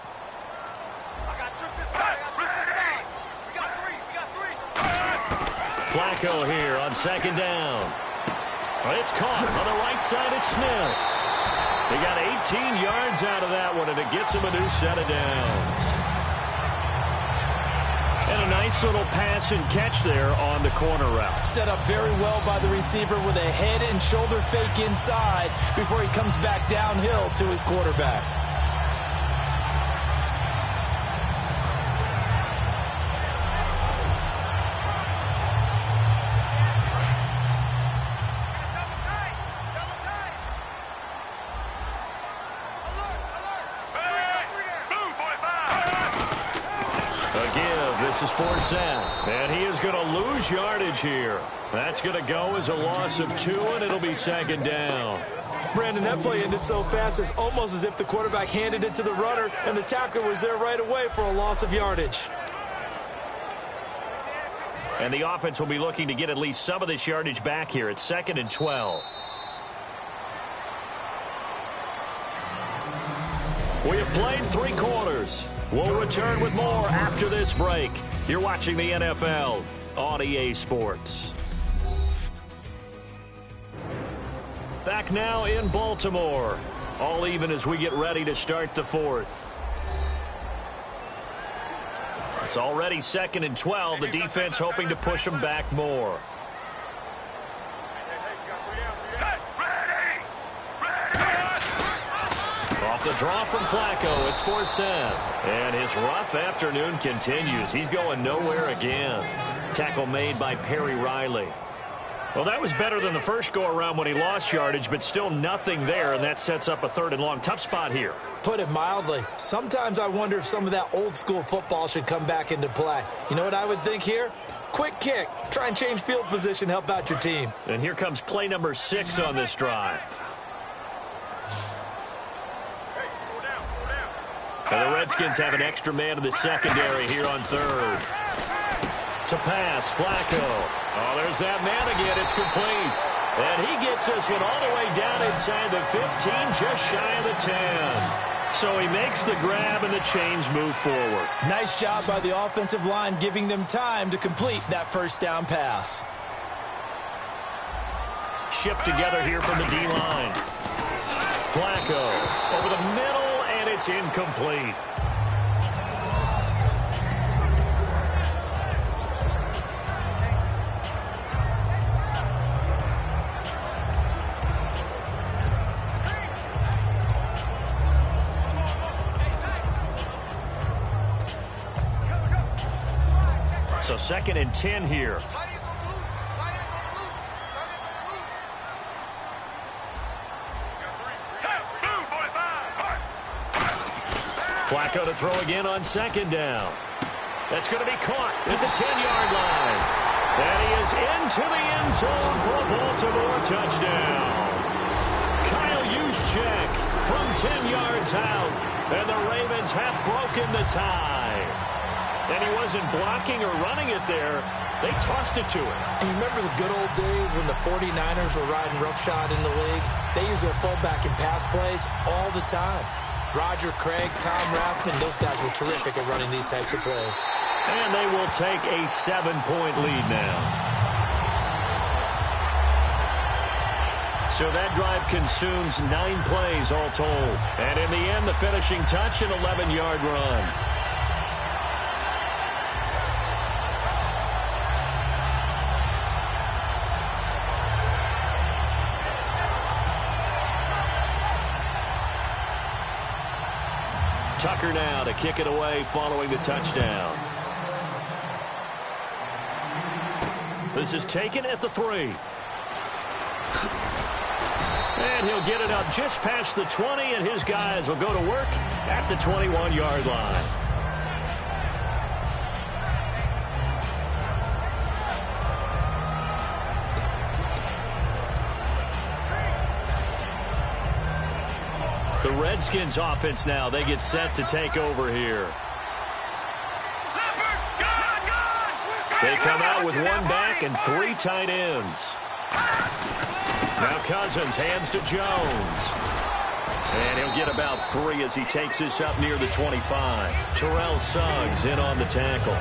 Flacco here on second down. It's caught on the right side at Smith. He got 18 yards out of that one, and it gets him a new set of downs. And a nice little pass and catch there on the corner route. Set up very well by the receiver with a head and shoulder fake inside before he comes back downhill to his quarterback. This is Forsett, and he is going to lose yardage here. That's going to go as a loss of 2, and it'll be second down. Brandon, that play ended so fast, it's almost as if the quarterback handed it to the runner, and the tackler was there right away for a loss of yardage. And the offense will be looking to get at least some of this yardage back here. It's 2nd and 12. We have played 3 quarters. We'll return with more after this break. You're watching the NFL on EA Sports. Back now in Baltimore. All even as we get ready to start the 4th. It's already 2nd and 12. The defense hoping to push them back more. Off the draw from Flacco, it's Forsett. And his rough afternoon continues. He's going nowhere again. Tackle made by Perry Riley. Well, that was better than the first go-around when he lost yardage, but still nothing there, and that sets up a 3rd and long. Tough spot here. Put it mildly. Sometimes I wonder if some of that old-school football should come back into play. You know what I would think here? Quick kick. Try and change field position, help out your team. And here comes play number 6 on this drive. And the Redskins have an extra man in the secondary here on 3rd. To pass, Flacco. Oh, there's that man again. It's complete. And he gets this one all the way down inside the 15, just shy of the 10. So he makes the grab and the chains move forward. Nice job by the offensive line, giving them time to complete that first down pass. Shift together here from the D-line. Flacco over the middle, and it's incomplete. So 2nd and 10 here. Flacco to throw again on 2nd down. That's going to be caught at the 10-yard line. And he is into the end zone for a Baltimore touchdown. Kyle Juszczyk from 10 yards out. And the Ravens have broken the tie. And he wasn't blocking or running it there. They tossed it to him. And you remember the good old days when the 49ers were riding roughshod in the league? They used their fullback in pass plays all the time. Roger Craig, Tom Rathman, those guys were terrific at running these types of plays. And they will take a 7-point lead now. So that drive consumes 9 plays all told. And in the end, the finishing touch, an 11-yard run. Tucker now to kick it away following the touchdown. This is taken at the 3. And he'll get it up just past the 20, and his guys will go to work at the 21-yard line. The Redskins offense now, they get set to take over here. They come out with 1 back and 3 tight ends. Now Cousins hands to Jones. And he'll get about 3 as he takes this up near the 25. Terrell Suggs in on the tackle.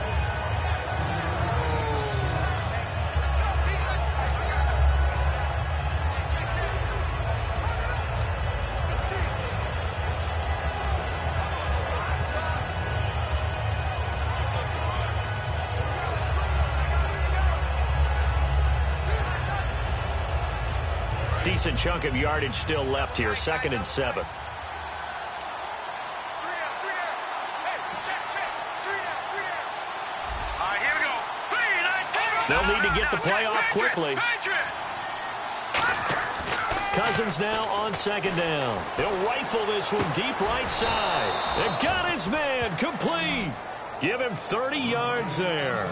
Decent chunk of yardage still left here. 2nd and 7. They'll need to get the play off quickly. Cousins now on 2nd down. He'll rifle this one deep right side. And got his man complete. Give him 30 yards there.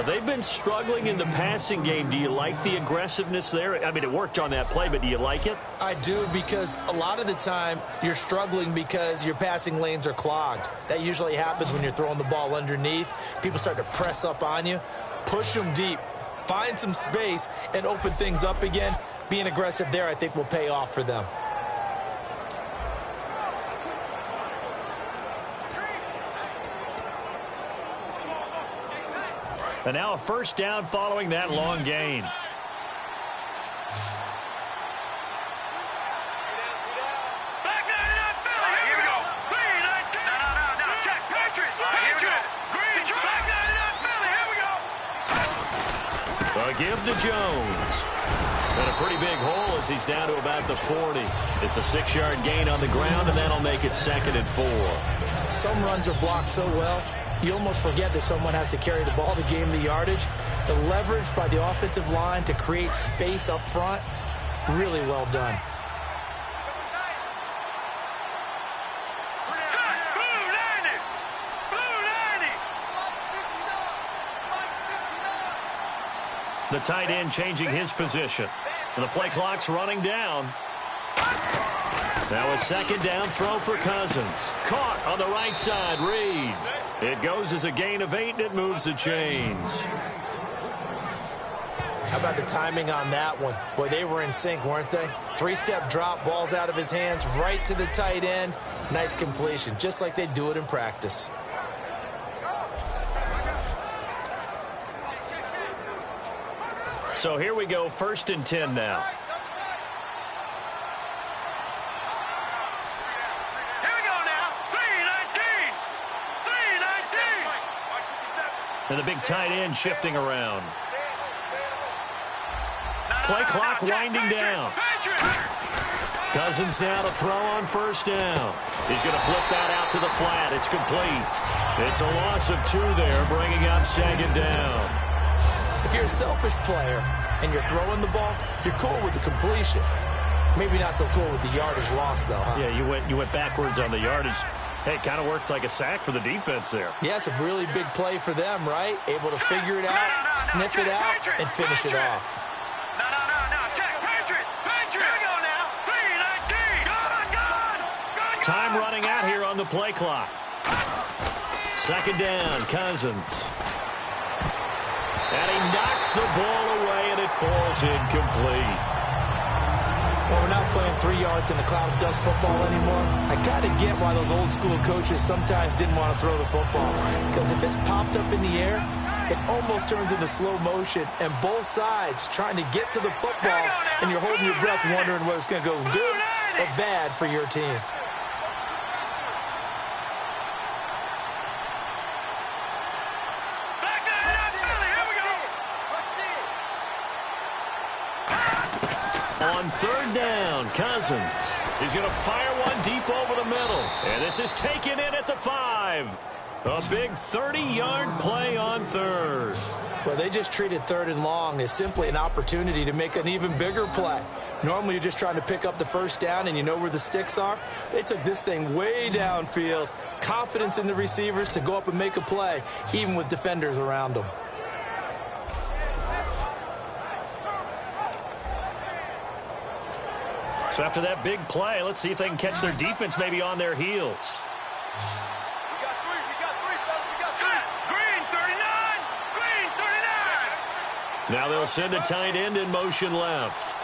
They've been struggling in the passing game. Do you like the aggressiveness there? I mean, it worked on that play, but do you like it? I do, because a lot of the time you're struggling because your passing lanes are clogged. That usually happens when you're throwing the ball underneath. People start to press up on you. Push them deep. Find some space and open things up again. Being aggressive there, I think, will pay off for them. And now a 1st down following that long gain. Give to Jones. And a pretty big hole as he's down to about the 40. It's a 6-yard gain on the ground, and that'll make it 2nd and 4. Some runs are blocked so well, you almost forget that someone has to carry the ball to gain the yardage. The leverage by the offensive line to create space up front, really well done. The tight end changing his position. And the play clock's running down. Now a 2nd down throw for Cousins. Caught on the right side, Reed. It goes as a gain of 8, and it moves the chains. How about the timing on that one? Boy, they were in sync, weren't they? 3-step drop, ball's out of his hands, right to the tight end. Nice completion, just like they do it in practice. So here we go, 1st and 10 now. Here we go now. 3-19. 3-19. And the big tight end shifting around. Play clock winding down. Cousins now to throw on 1st down. He's going to flip that out to the flat. It's complete. It's a loss of 2 there, bringing up 2nd down. If you're a selfish player and you're throwing the ball, you're cool with the completion. Maybe not so cool with the yardage loss, though, huh? Yeah, you went backwards on the yardage. Hey, it kind of works like a sack for the defense there. Yeah, it's a really big play for them, right? Able to figure it out, sniff it out, and finish it off. No. Check. Patriot. Here we go now. 3-19. Gone. Time running out here on the play clock. 2nd down, Cousins. And he knocks the ball away, and it falls incomplete. Well, we're not playing 3 yards in a cloud of dust football anymore. I got to get why those old school coaches sometimes didn't want to throw the football. Because if it's popped up in the air, it almost turns into slow motion, and both sides trying to get to the football, and you're holding your breath wondering whether it's going to go good or bad for your team. On on third down. Cousins. He's going to fire one deep over the middle. And this is taken in at the 5. A big 30-yard play on third. Well, they just treated third and long as simply an opportunity to make an even bigger play. Normally, you're just trying to pick up the first down and you know where the sticks are. They took this thing way downfield. Confidence in the receivers to go up and make a play, even with defenders around them. So after that big play, let's see if they can catch their defense maybe on their heels. We got three, fellas, we got three. Green, 39. Green, 39. Now they'll send a tight end in motion left.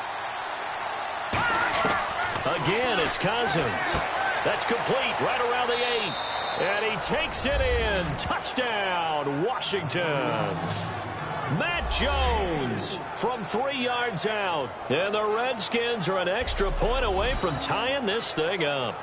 Again, it's Cousins. That's complete right around the 8. And he takes it in. Touchdown, Washington. Matt Jones from 3 yards out. And the Redskins are an extra point away from tying this thing up.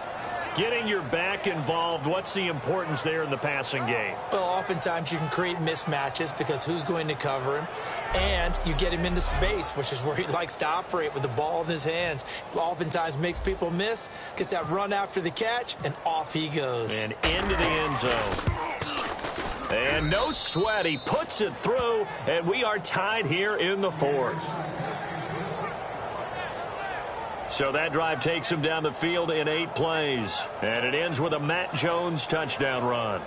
Getting your back involved, what's the importance there in the passing game? Well, oftentimes you can create mismatches because who's going to cover him? And you get him into space, which is where he likes to operate with the ball in his hands. Oftentimes makes people miss, gets that run after the catch, and off he goes. And into the end zone. And no sweat, he puts it through, and we are tied here in the 4th. So that drive takes him down the field in 8 plays. And it ends with a Matt Jones touchdown run.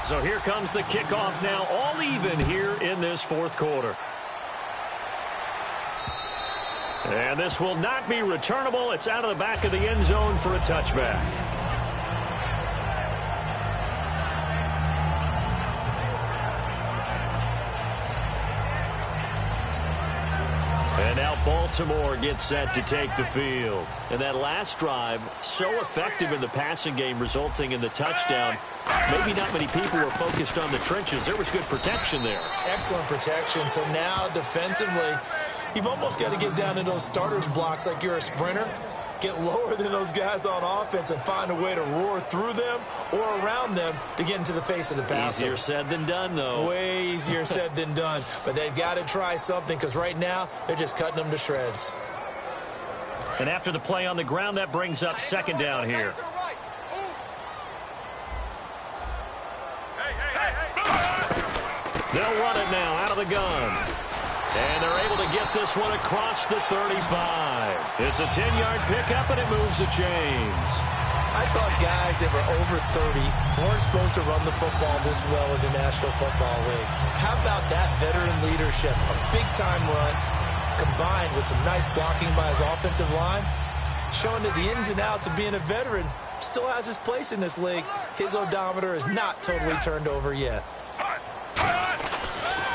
So here comes the kickoff now, all even here in this 4th quarter. And this will not be returnable. It's out of the back of the end zone for a touchback. And now Baltimore gets set to take the field. And that last drive, so effective in the passing game, resulting in the touchdown. Maybe not many people were focused on the trenches. There was good protection there. Excellent protection. So now defensively, you've almost got to get down to those starters blocks like you're a sprinter. Get lower than those guys on offense and find a way to roar through them or around them to get into the face of the passer. Easier said than done, though. Way easier said than done. But they've got to try something because right now they're just cutting them to shreds. And after the play on the ground, that brings up second down here. They'll run it now out of the gun. And they're able to get this one across the 35. It's a 10-yard pickup, and it moves the chains. I thought guys that were over 30 weren't supposed to run the football this well in the National Football League. How about that veteran leadership? A big-time run combined with some nice blocking by his offensive line, showing that the ins and outs of being a veteran still has his place in this league. His odometer is not totally turned over yet.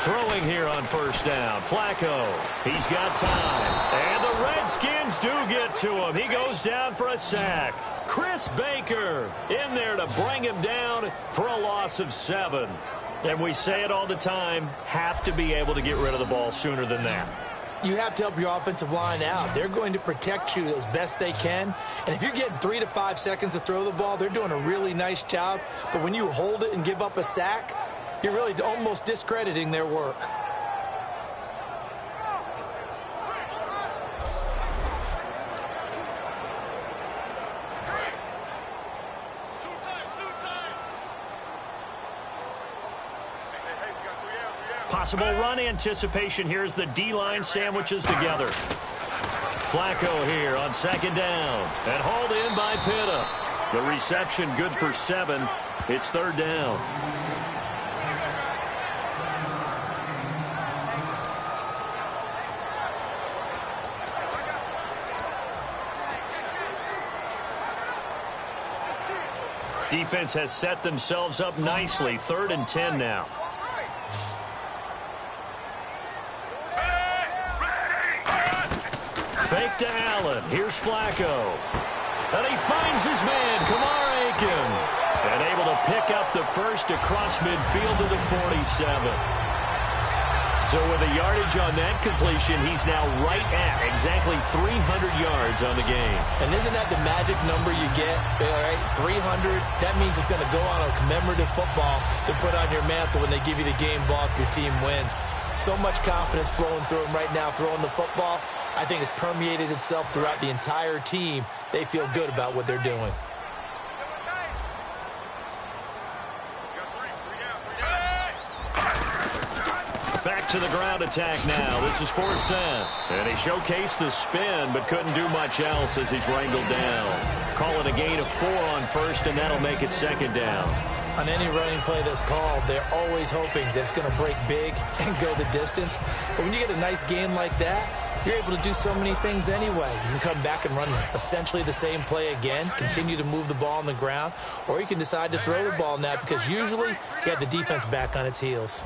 Throwing here on first down. Flacco. He's got time. And the Redskins do get to him. He goes down for a sack. Chris Baker in there to bring him down for a loss of 7. And we say it all the time, have to be able to get rid of the ball sooner than that. You have to help your offensive line out. They're going to protect you as best they can. And if you're getting 3 to 5 seconds to throw the ball, they're doing a really nice job. But when you hold it and give up a sack, you're really almost discrediting their work. Possible run anticipation here as the D-line sandwiches together. Flacco here on second down. And hauled in by Pitta. The reception good for 7. It's third down. Defense has set themselves up nicely. 3rd and 10 now. Fake to Allen. Here's Flacco. And he finds his man, Kamar Aiken. And able to pick up the first across midfield to the 47. So with a yardage on that completion, he's now right at exactly 300 yards on the game. And isn't that the magic number you get, right? 300, that means it's going to go on a commemorative football to put on your mantle when they give you the game ball if your team wins. So much confidence flowing through him right now throwing the football. I think it's permeated itself throughout the entire team. They feel good about what they're doing. Back to the ground attack now. This is 4th down. And he showcased the spin, but couldn't do much else as he's wrangled down. Call it a gain of 4 on 1st, and that'll make it 2nd down. On any running play that's called, they're always hoping that it's going to break big and go the distance. But when you get a nice gain like that, you're able to do so many things anyway. You can come back and run essentially the same play again, continue to move the ball on the ground, or you can decide to throw the ball now because usually you have the defense back on its heels.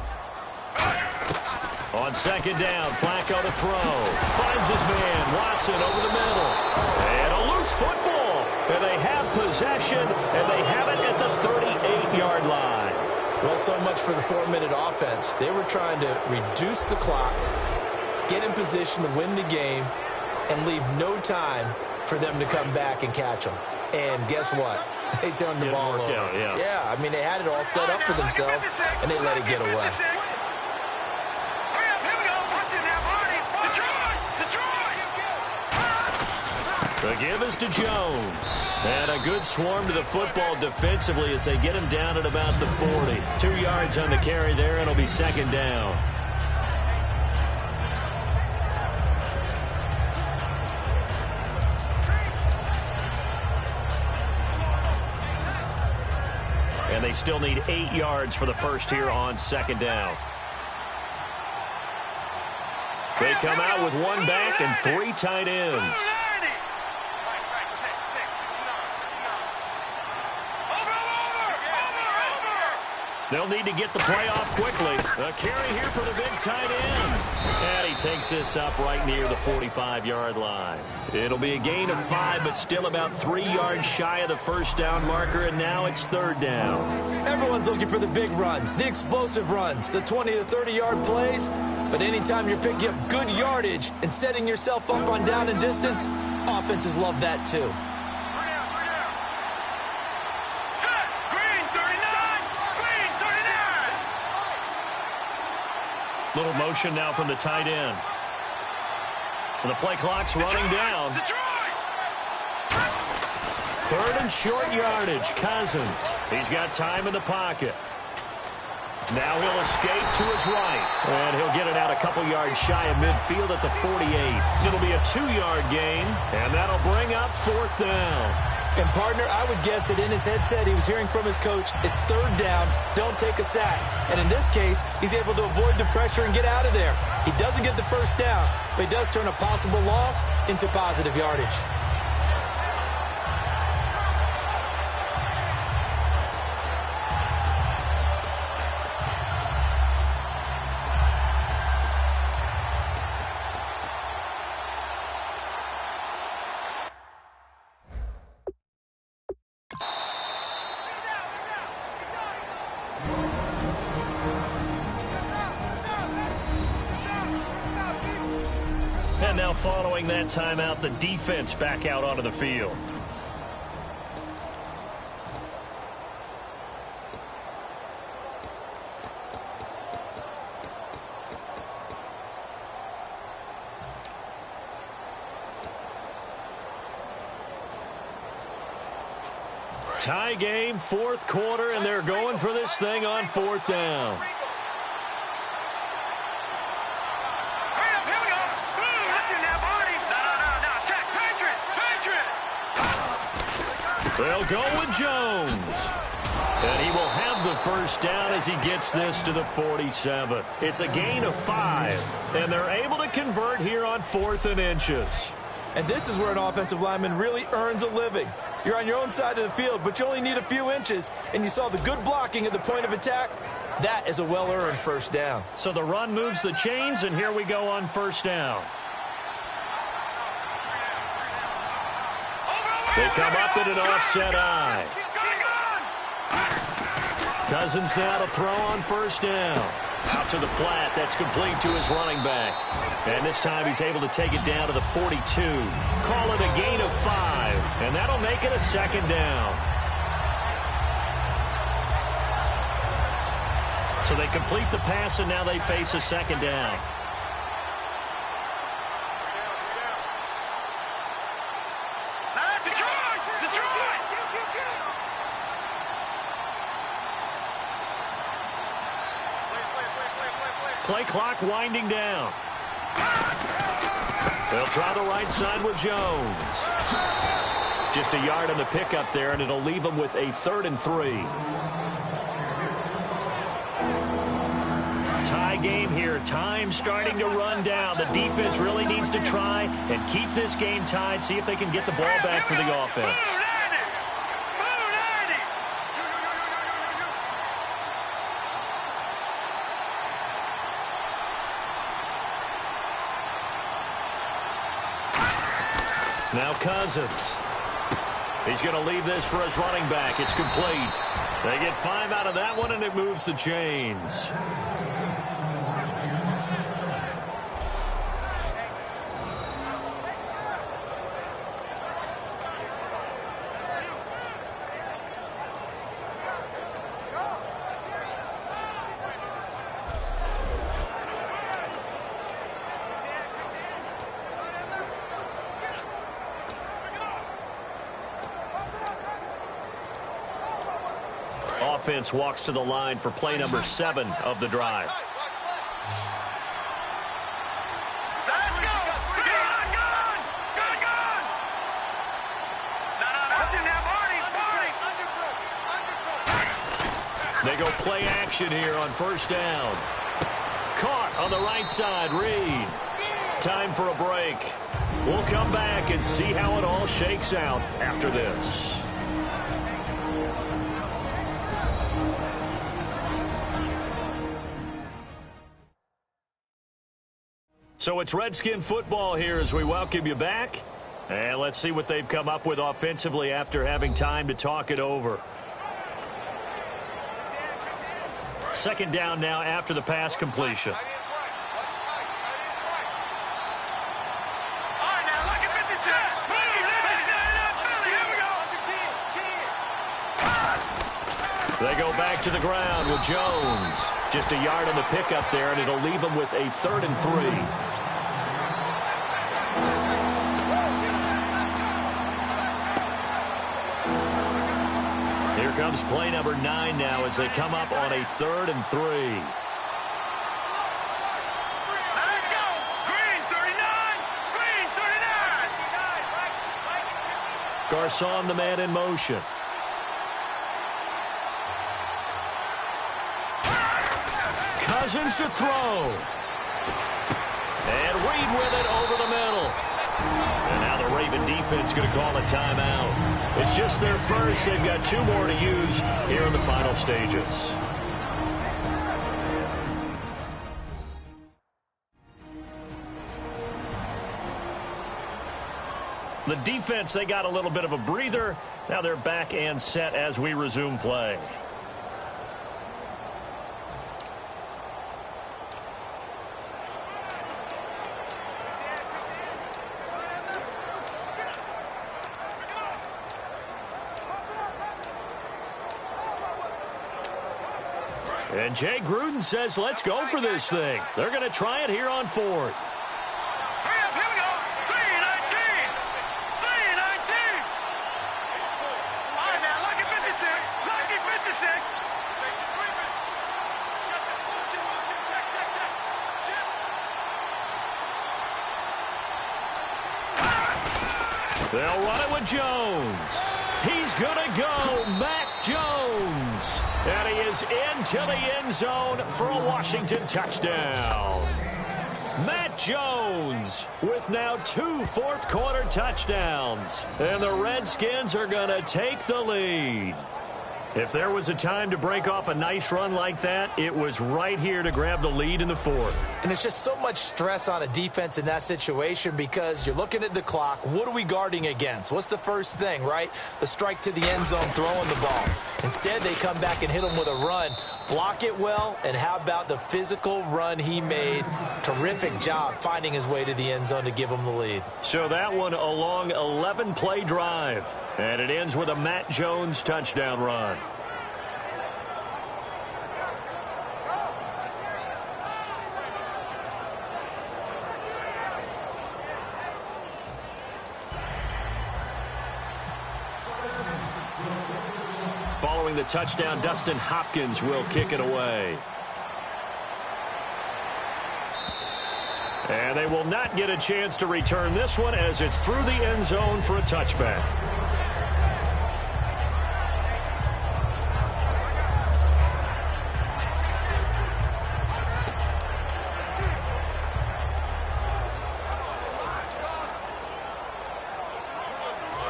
On 2nd down, Flacco to throw. Finds his man, Watson over the middle. And a loose football. And they have possession, and they have it at the 38-yard line. Well, so much for the 4-minute offense. They were trying to reduce the clock, get in position to win the game, and leave no time for them to come back and catch them. And guess what? They turned the ball over. Yeah, I mean, they had it all set up for themselves, and they let it get away. The give is to Jones. And a good swarm to the football defensively as they get him down at about the 40. 2 yards on the carry there, and it'll be 2nd down. And they still need 8 yards for the first here on 2nd down. They come out with 1 back and 3 tight ends. They'll need to get the play off quickly. A carry here for the big tight end. And he takes this up right near the 45-yard line. It'll be a gain of 5, but still about 3 yards shy of the 1st down marker, and now it's 3rd down. Everyone's looking for the big runs, the explosive runs, the 20 to 30-yard plays. But anytime you're picking up good yardage and setting yourself up on down and distance, offenses love that too. Little motion now from the tight end. And the play clock's running down. 3rd and short yardage. Cousins. He's got time in the pocket. Now he'll escape to his right. And he'll get it out a couple yards shy of midfield at the 48. It'll be a 2-yard gain. And that'll bring up 4th down. And, partner, I would guess that in his headset he was hearing from his coach, it's 3rd down, don't take a sack. And in this case, he's able to avoid the pressure and get out of there. He doesn't get the 1st down, but he does turn a possible loss into positive yardage. And now following that timeout, the defense back out onto the field. Tie game, 4th quarter, and they're going for this thing on 4th down. They'll go with Jones. And he will have the 1st down as he gets this to the 47. It's a gain of 5. And they're able to convert here on 4th and inches. And this is where an offensive lineman really earns a living. You're on your own side of the field, but you only need a few inches, and you saw the good blocking at the point of attack. That is a well-earned 1st down. So the run moves the chains, and here we go on 1st down. They come up in an offset eye. Cousins now to throw on first down. Out to the flat. That's complete to his running back. And this time he's able to take it down to the 42. Call it a gain of 5. And that'll make it a second down. So they complete the pass, and now they face a second down. Play clock winding down. They'll try the right side with Jones. Just a yard on the pickup there, and it'll leave them with a 3rd and 3. Tie game here. Time starting to run down. The defense really needs to try and keep this game tied, see if they can get the ball back for the offense. Now Cousins. He's going to leave this for his running back. It's complete. They get 5 out of that one, and it moves the chains. Offense walks to the line for play number 7 of the drive. Let's go! Good! Watch him now, Barney! They go play action here on first down. Caught on the right side, Reed. Time for a break. We'll come back and see how it all shakes out after this. So it's Redskin football here as we welcome you back. And let's see what they've come up with offensively after having time to talk it over. Second down now after the pass completion. All right, now, look at 56. Here we go. They go back to the ground with Jones. Just a yard on the pickup there, and it'll leave them with a 3rd and 3. Here comes play number 9 now as they come up on a 3rd and 3. Let's go! Green 39! Green 39! Garcon, the man in motion. Cousins to throw. And Reed with it over the middle. And now the Raven defense going to call a timeout. It's just their first. They've got 2 more to use here in the final stages. The defense, they got a little bit of a breather. Now they're back and set as we resume play. And Jay Gruden says, let's go for this thing. They're going to try it here on 4th. Hurry up, here we go. 319! 319! All right, now, lucky 56. Lucky 56. They'll run it with Jones. He's going to go. Mac Jones. And he is into the end zone for a Washington touchdown. Matt Jones with now 2 fourth-quarter touchdowns. And the Redskins are going to take the lead. If there was a time to break off a nice run like that, it was right here to grab the lead in the fourth. And it's just so much stress on a defense in that situation because you're looking at the clock. What are we guarding against? What's the first thing, right? The strike to the end zone, throwing the ball. Instead, they come back and hit him with a run. Block it well, and how about the physical run he made? Terrific job finding his way to the end zone to give him the lead. So that one a long 11-play drive. And it ends with a Matt Jones touchdown run. Following the touchdown, Dustin Hopkins will kick it away. And they will not get a chance to return this one as it's through the end zone for a touchback.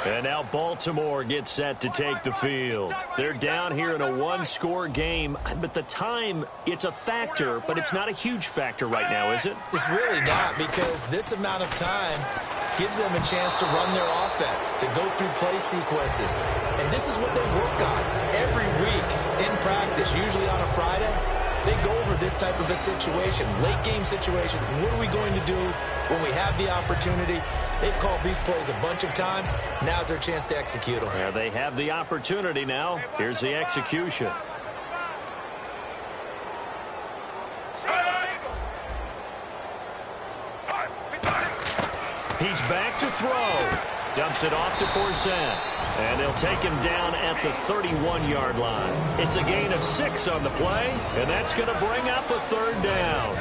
And now Baltimore gets set to take the field. They're down here in a one-score game, but the time, it's a factor, but it's not a huge factor right now, is it? It's really not, because this amount of time gives them a chance to run their offense, to go through play sequences. And this is what they work on every week in practice, usually on a Friday. They go over this type of a situation, late-game situation. What are we going to do when we have the opportunity? They've called these plays a bunch of times. Now's their chance to execute them. Yeah, they have the opportunity now. Here's the execution. He's back to throw. Dumps it off to Forsett. And they'll take him down at the 31-yard line. It's a gain of 6 on the play, and that's going to bring up a third down.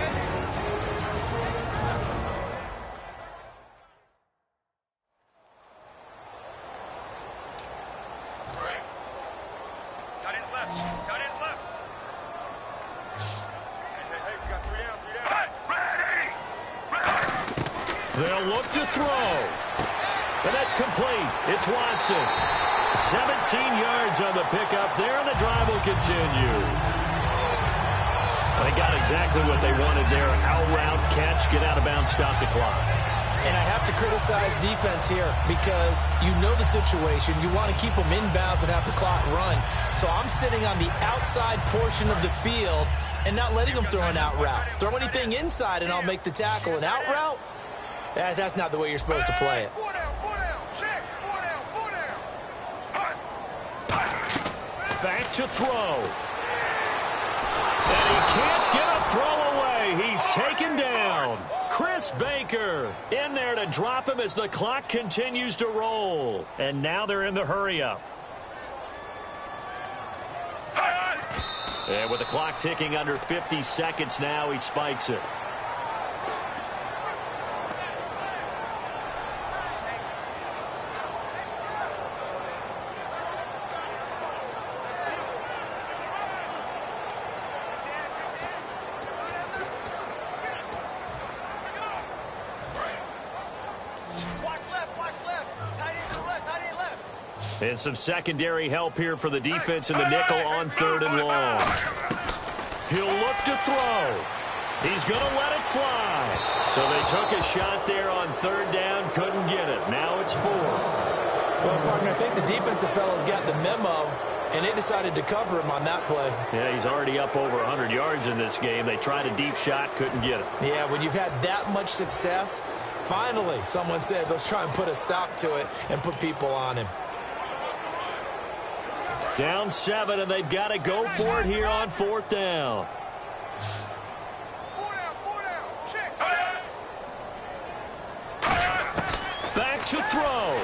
Tight end's left. Tight end's left. Hey, we got 3 down. Ready. They'll look to throw. And that's complete. It's Watson. 17 yards on the pickup there, and the drive will continue. They got exactly what they wanted there. Out route, catch, get out of bounds, stop the clock. And I have to criticize defense here because you know the situation. You want to keep them inbounds and have the clock run. So I'm sitting on the outside portion of the field and not letting them throw an out route. Throw anything inside and I'll make the tackle. An out route? That's not the way you're supposed to play it. Back to throw. And he can't get a throw away. He's taken down. Chris Baker in there to drop him as the clock continues to roll. And now they're in the hurry-up. And with the clock ticking under 50 seconds now, he spikes it. And some secondary help here for the defense in the nickel on 3rd and long. He'll look to throw. He's going to let it fly. So they took a shot there on 3rd down, couldn't get it. Now it's 4. Well, partner, I think the defensive fellas got the memo, and they decided to cover him on that play. Yeah, he's already up over 100 yards in this game. They tried a deep shot, couldn't get it. Yeah, when you've had that much success, finally someone said, let's try and put a stop to it and put people on him. Down 7, and they've got to go for it here on 4th down. 4 down. Check. Back to throw.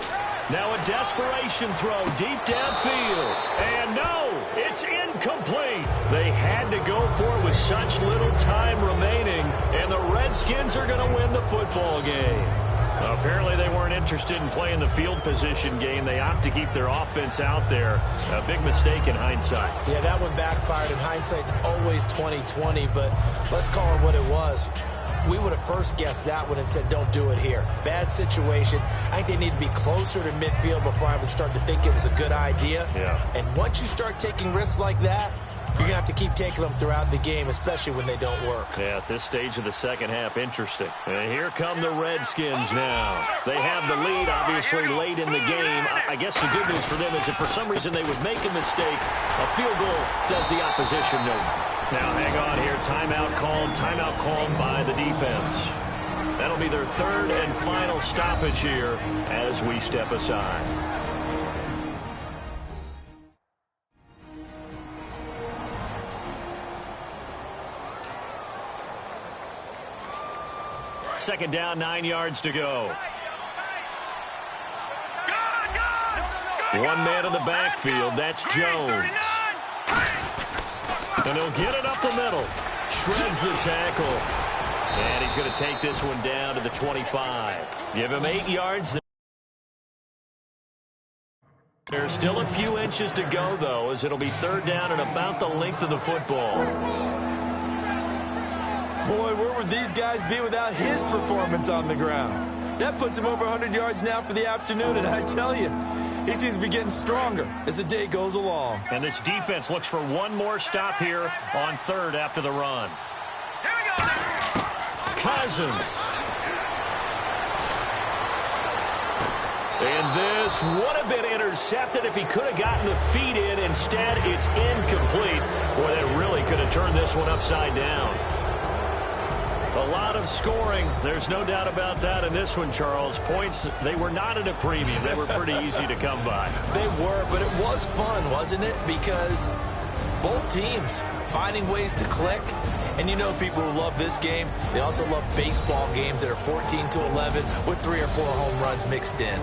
Now a desperation throw deep downfield. And no, it's incomplete. They had to go for it with such little time remaining, and the Redskins are going to win the football game. Apparently they weren't interested in playing the field position game. They opt to keep their offense out there. A big mistake in hindsight. Yeah, that one backfired, and hindsight's always 20/20, but let's call it what it was. we would have first guessed that one and said, don't do it here. Bad situation. I think they need to be closer to midfield before I would start to think it was a good idea. Yeah. And once you start taking risks like that, you're going to have to keep taking them throughout the game, especially when they don't work. Yeah, at this stage of the second half, interesting. And here come the Redskins now. They have the lead, obviously, late in the game. I guess the good news for them is if for some reason they would make a mistake, a field goal does the opposition no good. Now, hang on here. Timeout called by the defense. That'll be their third and final stoppage here as we step aside. Second down, 9 yards to go. One man in the backfield. That's Jones. And he'll get it up the middle. Shreds the tackle. And he's going to take this one down to the 25. Give him 8 yards. There's still a few inches to go, though, as it'll be third down and about the length of the football. Boy, where would these guys be without his performance on the ground? That puts him over 100 yards now for the afternoon, and I tell you, he seems to be getting stronger as the day goes along. And this defense looks for one more stop here on third after the run. Here we go. Cousins. And this would have been intercepted if he could have gotten the feet in. Instead, it's incomplete. Boy, that really could have turned this one upside down. A lot of scoring. There's no doubt about that in this one, Charles. Points, they were not at a premium. They were pretty easy to come by. They were, but it was fun, wasn't it? Because both teams finding ways to click. And you know people who love this game, they also love baseball games that are 14-11 with 3 or 4 home runs mixed in.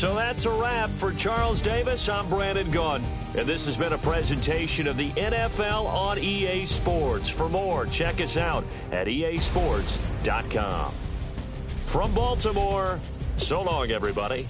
So that's a wrap for Charles Davis. I'm Brandon Gunn. And this has been a presentation of the NFL on EA Sports. For more, check us out at easports.com. From Baltimore, so long, everybody.